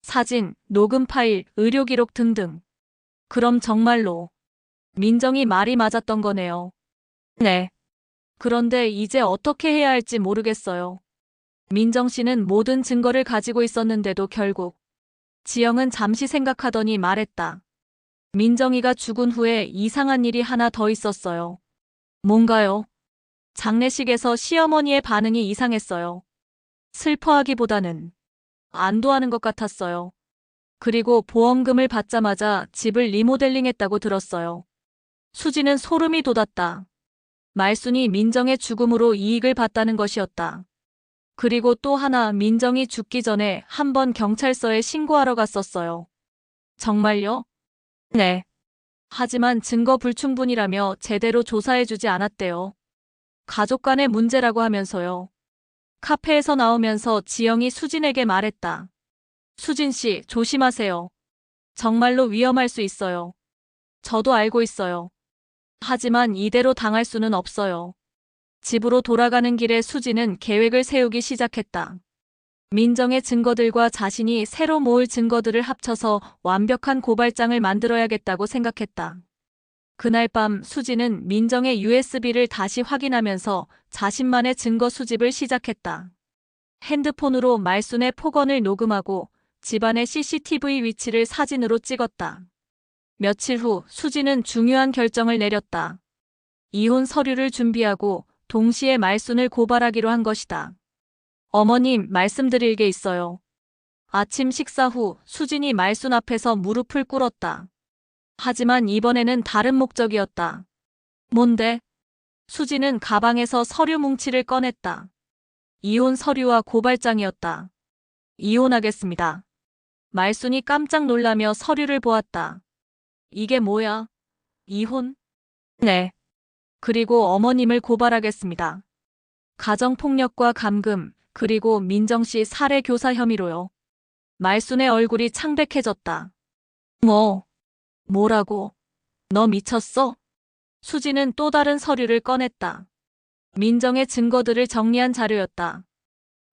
사진, 녹음 파일, 의료 기록 등등. 그럼 정말로 민정이 말이 맞았던 거네요. 네. 그런데 이제 어떻게 해야 할지 모르겠어요. 민정 씨는 모든 증거를 가지고 있었는데도 결국 지영은 잠시 생각하더니 말했다. 민정이가 죽은 후에 이상한 일이 하나 더 있었어요. 뭔가요? 장례식에서 시어머니의 반응이 이상했어요. 슬퍼하기보다는 안도하는 것 같았어요. 그리고 보험금을 받자마자 집을 리모델링했다고 들었어요. 수지는 소름이 돋았다. 말순이 민정의 죽음으로 이익을 봤다는 것이었다. 그리고 또 하나 민정이 죽기 전에 한 번 경찰서에 신고하러 갔었어요. 정말요? 네. 하지만 증거 불충분이라며 제대로 조사해주지 않았대요. 가족 간의 문제라고 하면서요. 카페에서 나오면서 지영이 수진에게 말했다. 수진 씨, 조심하세요. 정말로 위험할 수 있어요. 저도 알고 있어요. 하지만 이대로 당할 수는 없어요. 집으로 돌아가는 길에 수지는 계획을 세우기 시작했다. 민정의 증거들과 자신이 새로 모을 증거들을 합쳐서 완벽한 고발장을 만들어야겠다고 생각했다. 그날 밤 수지는 민정의 USB를 다시 확인하면서 자신만의 증거 수집을 시작했다. 핸드폰으로 말순의 폭언을 녹음하고 집안의 CCTV 위치를 사진으로 찍었다. 며칠 후 수지는 중요한 결정을 내렸다. 이혼 서류를 준비하고 동시에 말순을 고발하기로 한 것이다. 어머님, 말씀드릴 게 있어요. 아침 식사 후 수진이 말순 앞에서 무릎을 꿇었다. 하지만 이번에는 다른 목적이었다. 뭔데? 수지는 가방에서 서류 뭉치를 꺼냈다. 이혼 서류와 고발장이었다. 이혼하겠습니다. 말순이 깜짝 놀라며 서류를 보았다. 이게 뭐야? 이혼? 네. 그리고 어머님을 고발하겠습니다. 가정폭력과 감금, 그리고 민정씨 살해 교사 혐의로요. 말순의 얼굴이 창백해졌다. 뭐라고? 너 미쳤어? 수지는 또 다른 서류를 꺼냈다. 민정의 증거들을 정리한 자료였다.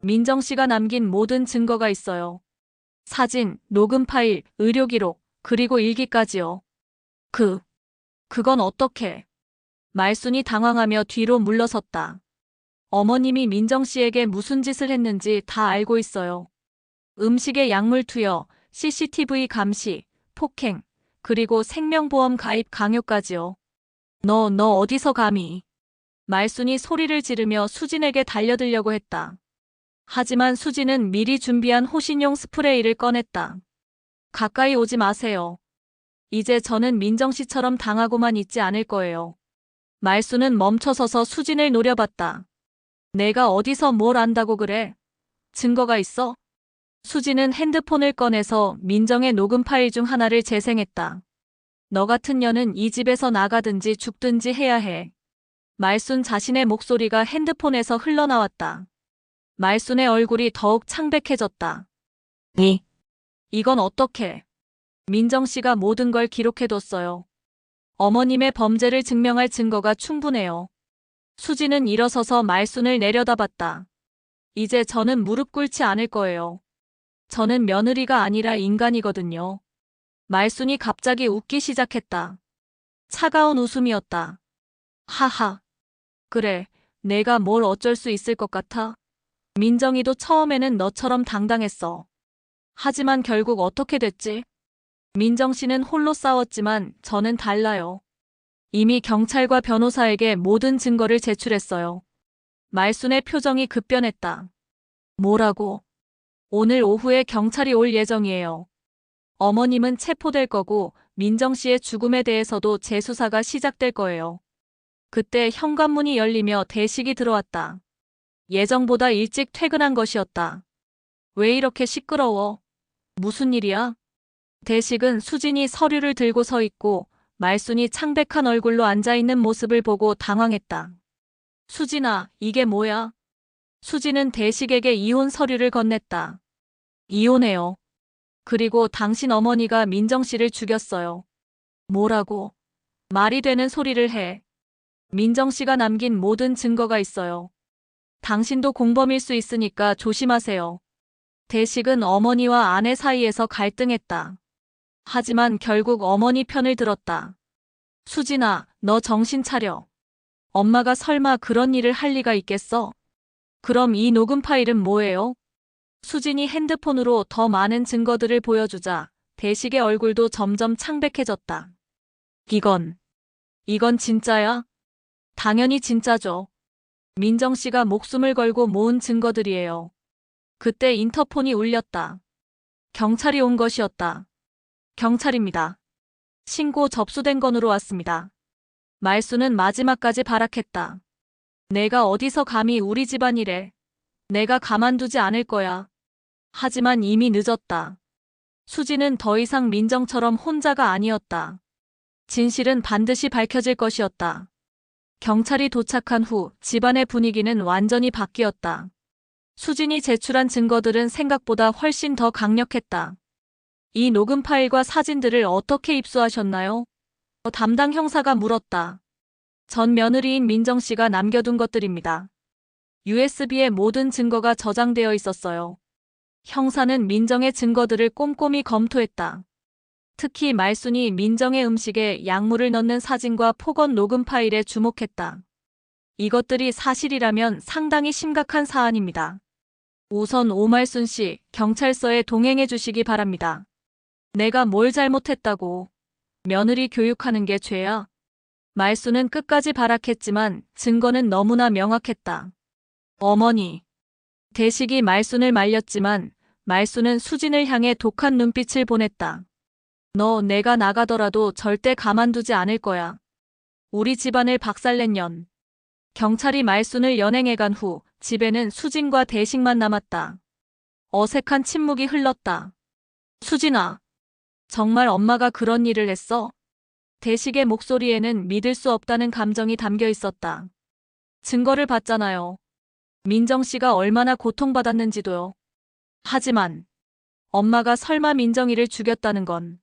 민정씨가 남긴 모든 증거가 있어요. 사진, 녹음 파일, 의료 기록, 그리고 일기까지요. 그건 어떻게? 말순이 당황하며 뒤로 물러섰다. 어머님이 민정씨에게 무슨 짓을 했는지 다 알고 있어요. 음식에 약물 투여, CCTV 감시, 폭행, 그리고 생명보험 가입 강요까지요. 너 어디서 감히? 말순이 소리를 지르며 수진에게 달려들려고 했다. 하지만 수진은 미리 준비한 호신용 스프레이를 꺼냈다. 가까이 오지 마세요. 이제 저는 민정씨처럼 당하고만 있지 않을 거예요. 말순은 멈춰서서 수진을 노려봤다. 내가 어디서 뭘 안다고 그래? 증거가 있어? 수지는 핸드폰을 꺼내서 민정의 녹음 파일 중 하나를 재생했다. 너 같은 년은 이 집에서 나가든지 죽든지 해야 해. 말순 자신의 목소리가 핸드폰에서 흘러나왔다. 말순의 얼굴이 더욱 창백해졌다. 이건 어떻게? 민정 씨가 모든 걸 기록해뒀어요. 어머님의 범죄를 증명할 증거가 충분해요. 수지는 일어서서 말순을 내려다봤다. 이제 저는 무릎 꿇지 않을 거예요. 저는 며느리가 아니라 인간이거든요. 말순이 갑자기 웃기 시작했다. 차가운 웃음이었다. 하하. 그래, 내가 뭘 어쩔 수 있을 것 같아? 민정이도 처음에는 너처럼 당당했어. 하지만 결국 어떻게 됐지? 민정 씨는 홀로 싸웠지만 저는 달라요. 이미 경찰과 변호사에게 모든 증거를 제출했어요. 말순의 표정이 급변했다. 뭐라고? 오늘 오후에 경찰이 올 예정이에요. 어머님은 체포될 거고 민정 씨의 죽음에 대해서도 재수사가 시작될 거예요. 그때 현관문이 열리며 대식이 들어왔다. 예정보다 일찍 퇴근한 것이었다. 왜 이렇게 시끄러워? 무슨 일이야? 대식은 수진이 서류를 들고 서 있고 말순이 창백한 얼굴로 앉아있는 모습을 보고 당황했다. 수진아, 이게 뭐야? 수진은 대식에게 이혼 서류를 건넸다. 이혼해요. 그리고 당신 어머니가 민정 씨를 죽였어요. 뭐라고? 말이 되는 소리를 해. 민정 씨가 남긴 모든 증거가 있어요. 당신도 공범일 수 있으니까 조심하세요. 대식은 어머니와 아내 사이에서 갈등했다. 하지만 결국 어머니 편을 들었다. 수진아, 너 정신 차려. 엄마가 설마 그런 일을 할 리가 있겠어? 그럼 이 녹음 파일은 뭐예요? 수진이 핸드폰으로 더 많은 증거들을 보여주자 대식의 얼굴도 점점 창백해졌다. 이건 진짜야? 당연히 진짜죠. 민정 씨가 목숨을 걸고 모은 증거들이에요. 그때 인터폰이 울렸다. 경찰이 온 것이었다. 경찰입니다. 신고 접수된 건으로 왔습니다. 말순은 마지막까지 발악했다. 내가 어디서 감히 우리 집안일에. 내가 가만두지 않을 거야. 하지만 이미 늦었다. 수지는 더 이상 민정처럼 혼자가 아니었다. 진실은 반드시 밝혀질 것이었다. 경찰이 도착한 후 집안의 분위기는 완전히 바뀌었다. 수진이 제출한 증거들은 생각보다 훨씬 더 강력했다. 이 녹음 파일과 사진들을 어떻게 입수하셨나요? 담당 형사가 물었다. 전 며느리인 민정 씨가 남겨둔 것들입니다. USB에 모든 증거가 저장되어 있었어요. 형사는 민정의 증거들을 꼼꼼히 검토했다. 특히 말순이 민정의 음식에 약물을 넣는 사진과 폭언 녹음 파일에 주목했다. 이것들이 사실이라면 상당히 심각한 사안입니다. 우선 오말순 씨, 경찰서에 동행해 주시기 바랍니다. 내가 뭘 잘못했다고. 며느리 교육하는 게 죄야? 말순은 끝까지 발악했지만 증거는 너무나 명확했다. 어머니. 대식이 말순을 말렸지만 말순은 수진을 향해 독한 눈빛을 보냈다. 너 내가 나가더라도 절대 가만두지 않을 거야. 우리 집안을 박살낸 년. 경찰이 말순을 연행해 간 후 집에는 수진과 대식만 남았다. 어색한 침묵이 흘렀다. 수진아. 정말 엄마가 그런 일을 했어? 대식의 목소리에는 믿을 수 없다는 감정이 담겨 있었다. 증거를 봤잖아요. 민정 씨가 얼마나 고통받았는지도요. 하지만 엄마가 설마 민정이를 죽였다는 건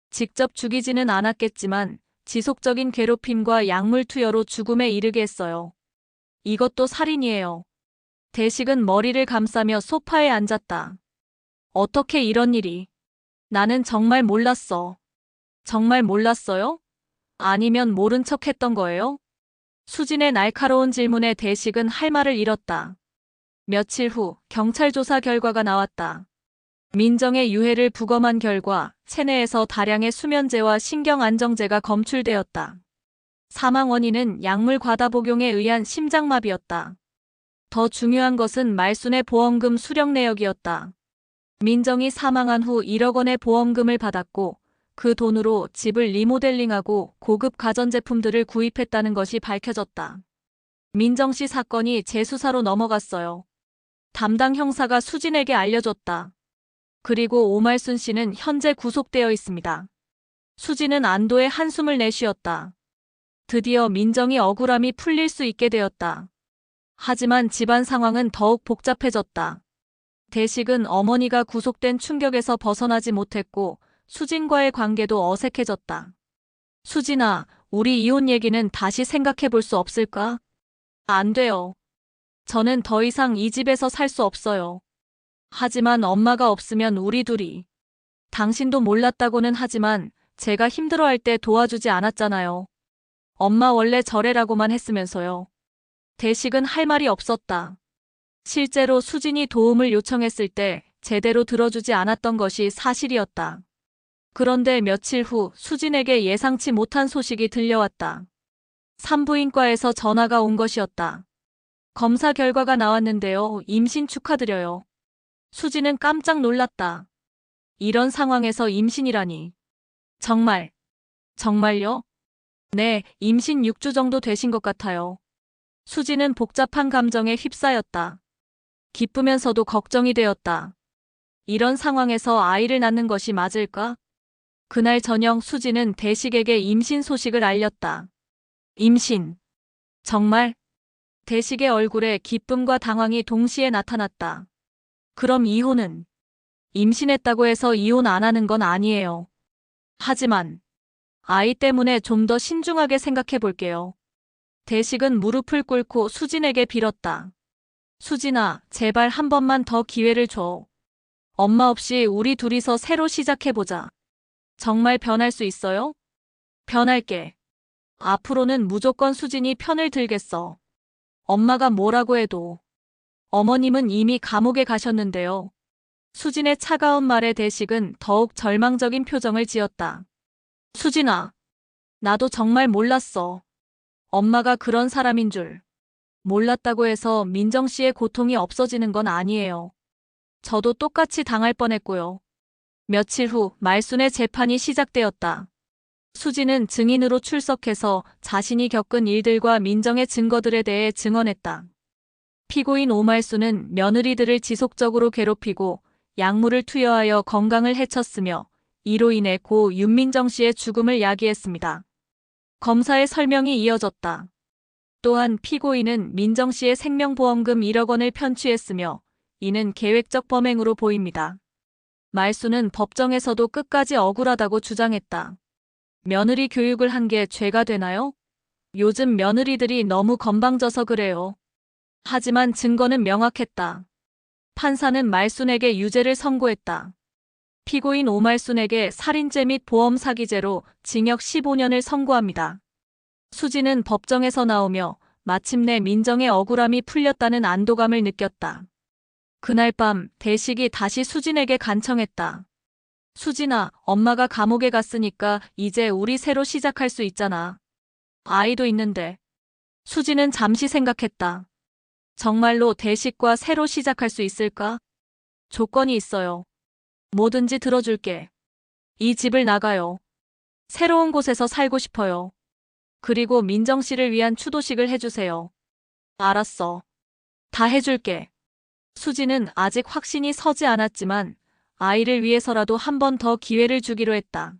직접 죽이지는 않았겠지만 지속적인 괴롭힘과 약물 투여로 죽음에 이르게 했어요. 이것도 살인이에요. 대식은 머리를 감싸며 소파에 앉았다. 어떻게 이런 일이? 나는 정말 몰랐어. 정말 몰랐어요? 아니면 모른 척 했던 거예요? 수진의 날카로운 질문에 대식은 할 말을 잃었다. 며칠 후 경찰 조사 결과가 나왔다. 민정의 유해를 부검한 결과 체내에서 다량의 수면제와 신경안정제가 검출되었다. 사망 원인은 약물 과다 복용에 의한 심장마비였다. 더 중요한 것은 말순의 보험금 수령 내역이었다. 민정이 사망한 후 1억 원의 보험금을 받았고 그 돈으로 집을 리모델링하고 고급 가전제품들을 구입했다는 것이 밝혀졌다. 민정 씨 사건이 재수사로 넘어갔어요. 담당 형사가 수진에게 알려줬다. 그리고 오말순 씨는 현재 구속되어 있습니다. 수지는 안도의 한숨을 내쉬었다. 드디어 민정이 억울함이 풀릴 수 있게 되었다. 하지만 집안 상황은 더욱 복잡해졌다. 대식은 어머니가 구속된 충격에서 벗어나지 못했고 수진과의 관계도 어색해졌다. 수진아, 우리 이혼 얘기는 다시 생각해 볼 수 없을까? 안 돼요. 저는 더 이상 이 집에서 살 수 없어요. 하지만 엄마가 없으면 우리 둘이. 당신도 몰랐다고는 하지만 제가 힘들어할 때 도와주지 않았잖아요. 엄마 원래 저래라고만 했으면서요. 대식은 할 말이 없었다. 실제로 수진이 도움을 요청했을 때 제대로 들어주지 않았던 것이 사실이었다. 그런데 며칠 후 수진에게 예상치 못한 소식이 들려왔다. 산부인과에서 전화가 온 것이었다. 검사 결과가 나왔는데요. 임신 축하드려요. 수진은 깜짝 놀랐다. 이런 상황에서 임신이라니. 정말요? 네, 임신 6주 정도 되신 것 같아요. 수진은 복잡한 감정에 휩싸였다. 기쁘면서도 걱정이 되었다. 이런 상황에서 아이를 낳는 것이 맞을까? 그날 저녁 수진은 대식에게 임신 소식을 알렸다. 임신. 정말? 대식의 얼굴에 기쁨과 당황이 동시에 나타났다. 그럼 이혼은? 임신했다고 해서 이혼 안 하는 건 아니에요. 하지만 아이 때문에 좀 더 신중하게 생각해 볼게요. 대식은 무릎을 꿇고 수진에게 빌었다. 수진아, 제발 한 번만 더 기회를 줘. 엄마 없이 우리 둘이서 새로 시작해보자. 정말 변할 수 있어요? 변할게. 앞으로는 무조건 수진이 편을 들겠어. 엄마가 뭐라고 해도. 어머님은 이미 감옥에 가셨는데요. 수진의 차가운 말에 대식은 더욱 절망적인 표정을 지었다. 수진아, 나도 정말 몰랐어. 엄마가 그런 사람인 줄. 몰랐다고 해서 민정 씨의 고통이 없어지는 건 아니에요. 저도 똑같이 당할 뻔했고요. 며칠 후 말순의 재판이 시작되었다. 수지는 증인으로 출석해서 자신이 겪은 일들과 민정의 증거들에 대해 증언했다. 피고인 오말순은 며느리들을 지속적으로 괴롭히고 약물을 투여하여 건강을 해쳤으며 이로 인해 고 윤민정 씨의 죽음을 야기했습니다. 검사의 설명이 이어졌다. 또한 피고인은 민정 씨의 생명보험금 1억 원을 편취했으며 이는 계획적 범행으로 보입니다. 말순은 법정에서도 끝까지 억울하다고 주장했다. 며느리 교육을 한 게 죄가 되나요? 요즘 며느리들이 너무 건방져서 그래요. 하지만 증거는 명확했다. 판사는 말순에게 유죄를 선고했다. 피고인 오말순에게 살인죄 및 보험 사기죄로 징역 15년을 선고합니다. 수지는 법정에서 나오며 마침내 민정의 억울함이 풀렸다는 안도감을 느꼈다. 그날 밤 대식이 다시 수진에게 간청했다. 수진아, 엄마가 감옥에 갔으니까 이제 우리 새로 시작할 수 있잖아. 아이도 있는데. 수진은 잠시 생각했다. 정말로 대식과 새로 시작할 수 있을까? 조건이 있어요. 뭐든지 들어줄게. 이 집을 나가요. 새로운 곳에서 살고 싶어요. 그리고 민정 씨를 위한 추도식을 해주세요. 알았어. 다 해줄게. 수지는 아직 확신이 서지 않았지만 아이를 위해서라도 한 번 더 기회를 주기로 했다.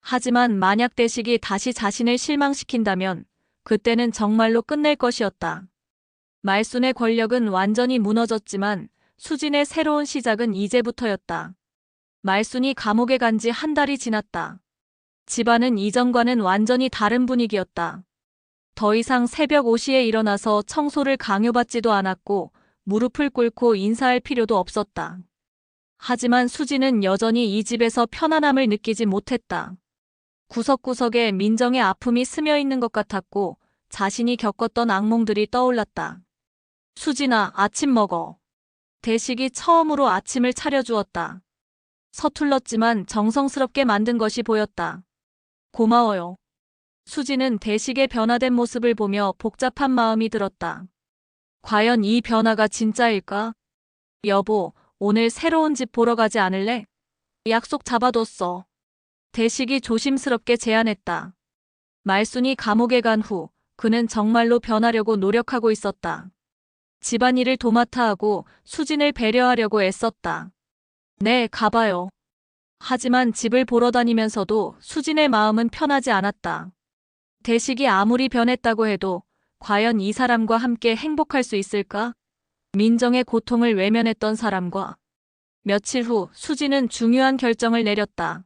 하지만 만약 대식이 다시 자신을 실망시킨다면 그때는 정말로 끝낼 것이었다. 말순의 권력은 완전히 무너졌지만 수진의 새로운 시작은 이제부터였다. 말순이 감옥에 간 지 한 달이 지났다. 집안은 이전과는 완전히 다른 분위기였다. 더 이상 새벽 5시에 일어나서 청소를 강요받지도 않았고 무릎을 꿇고 인사할 필요도 없었다. 하지만 수지는 여전히 이 집에서 편안함을 느끼지 못했다. 구석구석에 민정의 아픔이 스며 있는 것 같았고 자신이 겪었던 악몽들이 떠올랐다. 수진아, 아침 먹어. 대식이 처음으로 아침을 차려주었다. 서툴렀지만 정성스럽게 만든 것이 보였다. 고마워요. 수지는 대식의 변화된 모습을 보며 복잡한 마음이 들었다. 과연 이 변화가 진짜일까? 여보, 오늘 새로운 집 보러 가지 않을래? 약속 잡아뒀어. 대식이 조심스럽게 제안했다. 말순이 감옥에 간 후 그는 정말로 변하려고 노력하고 있었다. 집안일을 도맡아 하고 수진을 배려하려고 애썼다. 네, 가봐요. 하지만 집을 보러 다니면서도 수진의 마음은 편하지 않았다. 대식이 아무리 변했다고 해도 과연 이 사람과 함께 행복할 수 있을까? 민정의 고통을 외면했던 사람과. 며칠 후 수진은 중요한 결정을 내렸다.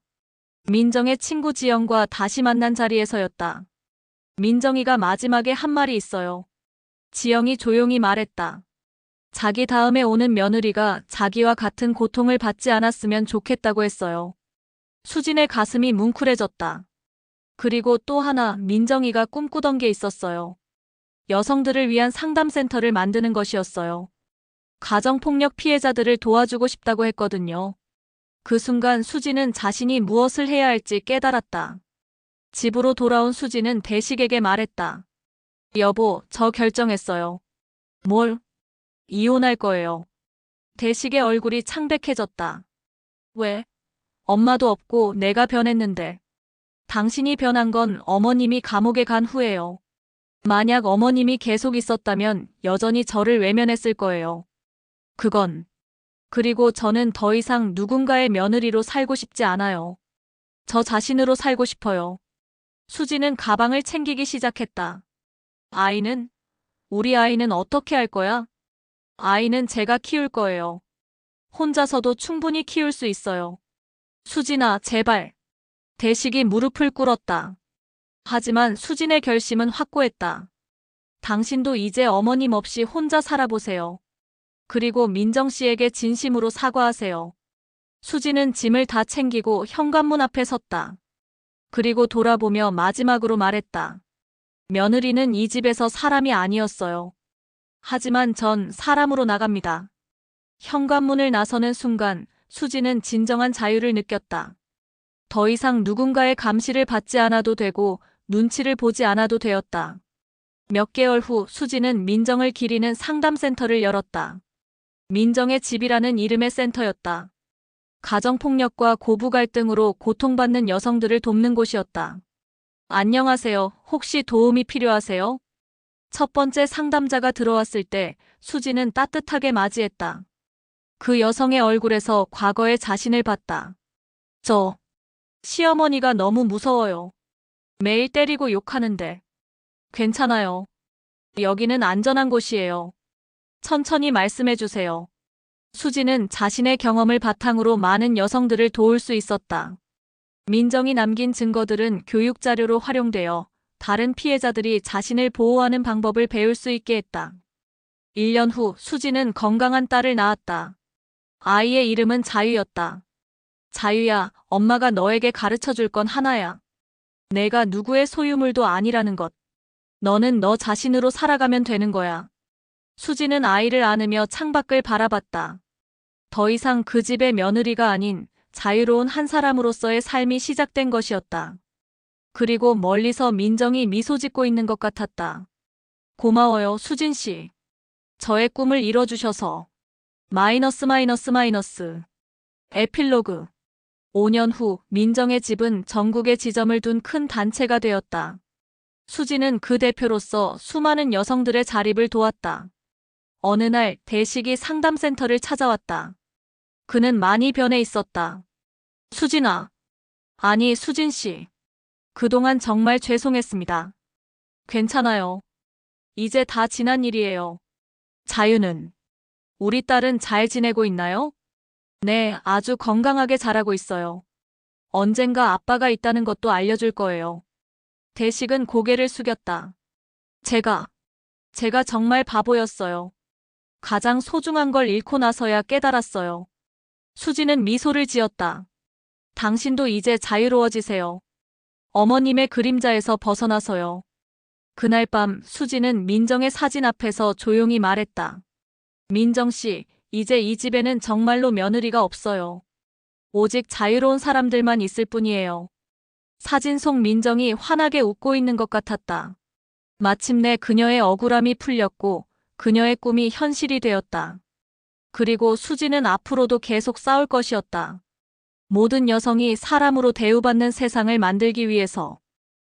민정의 친구 지영과 다시 만난 자리에서였다. 민정이가 마지막에 한 말이 있어요. 지영이 조용히 말했다. 자기 다음에 오는 며느리가 자기와 같은 고통을 받지 않았으면 좋겠다고 했어요. 수진의 가슴이 뭉클해졌다. 그리고 또 하나 민정이가 꿈꾸던 게 있었어요. 여성들을 위한 상담센터를 만드는 것이었어요. 가정폭력 피해자들을 도와주고 싶다고 했거든요. 그 순간 수진은 자신이 무엇을 해야 할지 깨달았다. 집으로 돌아온 수진은 대식에게 말했다. 여보, 저 결정했어요. 뭘? 이혼할 거예요. 대식의 얼굴이 창백해졌다. 왜? 엄마도 없고 내가 변했는데. 당신이 변한 건 어머님이 감옥에 간 후예요. 만약 어머님이 계속 있었다면 여전히 저를 외면했을 거예요. 그리고 저는 더 이상 누군가의 며느리로 살고 싶지 않아요. 저 자신으로 살고 싶어요. 수지는 가방을 챙기기 시작했다. 아이는? 우리 아이는 어떻게 할 거야? 아이는 제가 키울 거예요. 혼자서도 충분히 키울 수 있어요. 수진아, 제발. 대식이 무릎을 꿇었다. 하지만 수진의 결심은 확고했다. 당신도 이제 어머님 없이 혼자 살아보세요. 그리고 민정 씨에게 진심으로 사과하세요. 수진은 짐을 다 챙기고 현관문 앞에 섰다. 그리고 돌아보며 마지막으로 말했다. 며느리는 이 집에서 사람이 아니었어요. 하지만 전 사람으로 나갑니다. 현관문을 나서는 순간 수진은 진정한 자유를 느꼈다. 더 이상 누군가의 감시를 받지 않아도 되고 눈치를 보지 않아도 되었다. 몇 개월 후 수진은 민정을 기리는 상담센터를 열었다. 민정의 집이라는 이름의 센터였다. 가정폭력과 고부 갈등으로 고통받는 여성들을 돕는 곳이었다. 안녕하세요. 혹시 도움이 필요하세요? 첫 번째 상담자가 들어왔을 때 수진은 따뜻하게 맞이했다. 그 여성의 얼굴에서 과거의 자신을 봤다. 저 시어머니가 너무 무서워요. 매일 때리고 욕하는데. 괜찮아요. 여기는 안전한 곳이에요. 천천히 말씀해 주세요. 수지는 자신의 경험을 바탕으로 많은 여성들을 도울 수 있었다. 민정이 남긴 증거들은 교육 자료로 활용되어 다른 피해자들이 자신을 보호하는 방법을 배울 수 있게 했다. 1년 후 수지는 건강한 딸을 낳았다. 아이의 이름은 자유였다. 자유야, 엄마가 너에게 가르쳐 줄 건 하나야. 내가 누구의 소유물도 아니라는 것. 너는 너 자신으로 살아가면 되는 거야. 수지는 아이를 안으며 창밖을 바라봤다. 더 이상 그 집의 며느리가 아닌 자유로운 한 사람으로서의 삶이 시작된 것이었다. 그리고 멀리서 민정이 미소 짓고 있는 것 같았다. 고마워요, 수진 씨. 저의 꿈을 이뤄주셔서. 마이너스. 에필로그. 5년 후 민정의 집은 전국에 지점을 둔 큰 단체가 되었다. 수지는 그 대표로서 수많은 여성들의 자립을 도왔다. 어느 날 대식이 상담센터를 찾아왔다. 그는 많이 변해 있었다. 수진아. 아니, 수진 씨. 그동안 정말 죄송했습니다. 괜찮아요. 이제 다 지난 일이에요. 자유는? 우리 딸은 잘 지내고 있나요? 네, 아주 건강하게 자라고 있어요. 언젠가 아빠가 있다는 것도 알려줄 거예요. 대식은 고개를 숙였다. 제가 정말 바보였어요. 가장 소중한 걸 잃고 나서야 깨달았어요. 수지는 미소를 지었다. 당신도 이제 자유로워지세요. 어머님의 그림자에서 벗어나서요. 그날 밤 수지는 민정의 사진 앞에서 조용히 말했다. 민정 씨, 이제 이 집에는 정말로 며느리가 없어요. 오직 자유로운 사람들만 있을 뿐이에요. 사진 속 민정이 환하게 웃고 있는 것 같았다. 마침내 그녀의 억울함이 풀렸고 그녀의 꿈이 현실이 되었다. 그리고 수지는 앞으로도 계속 싸울 것이었다. 모든 여성이 사람으로 대우받는 세상을 만들기 위해서.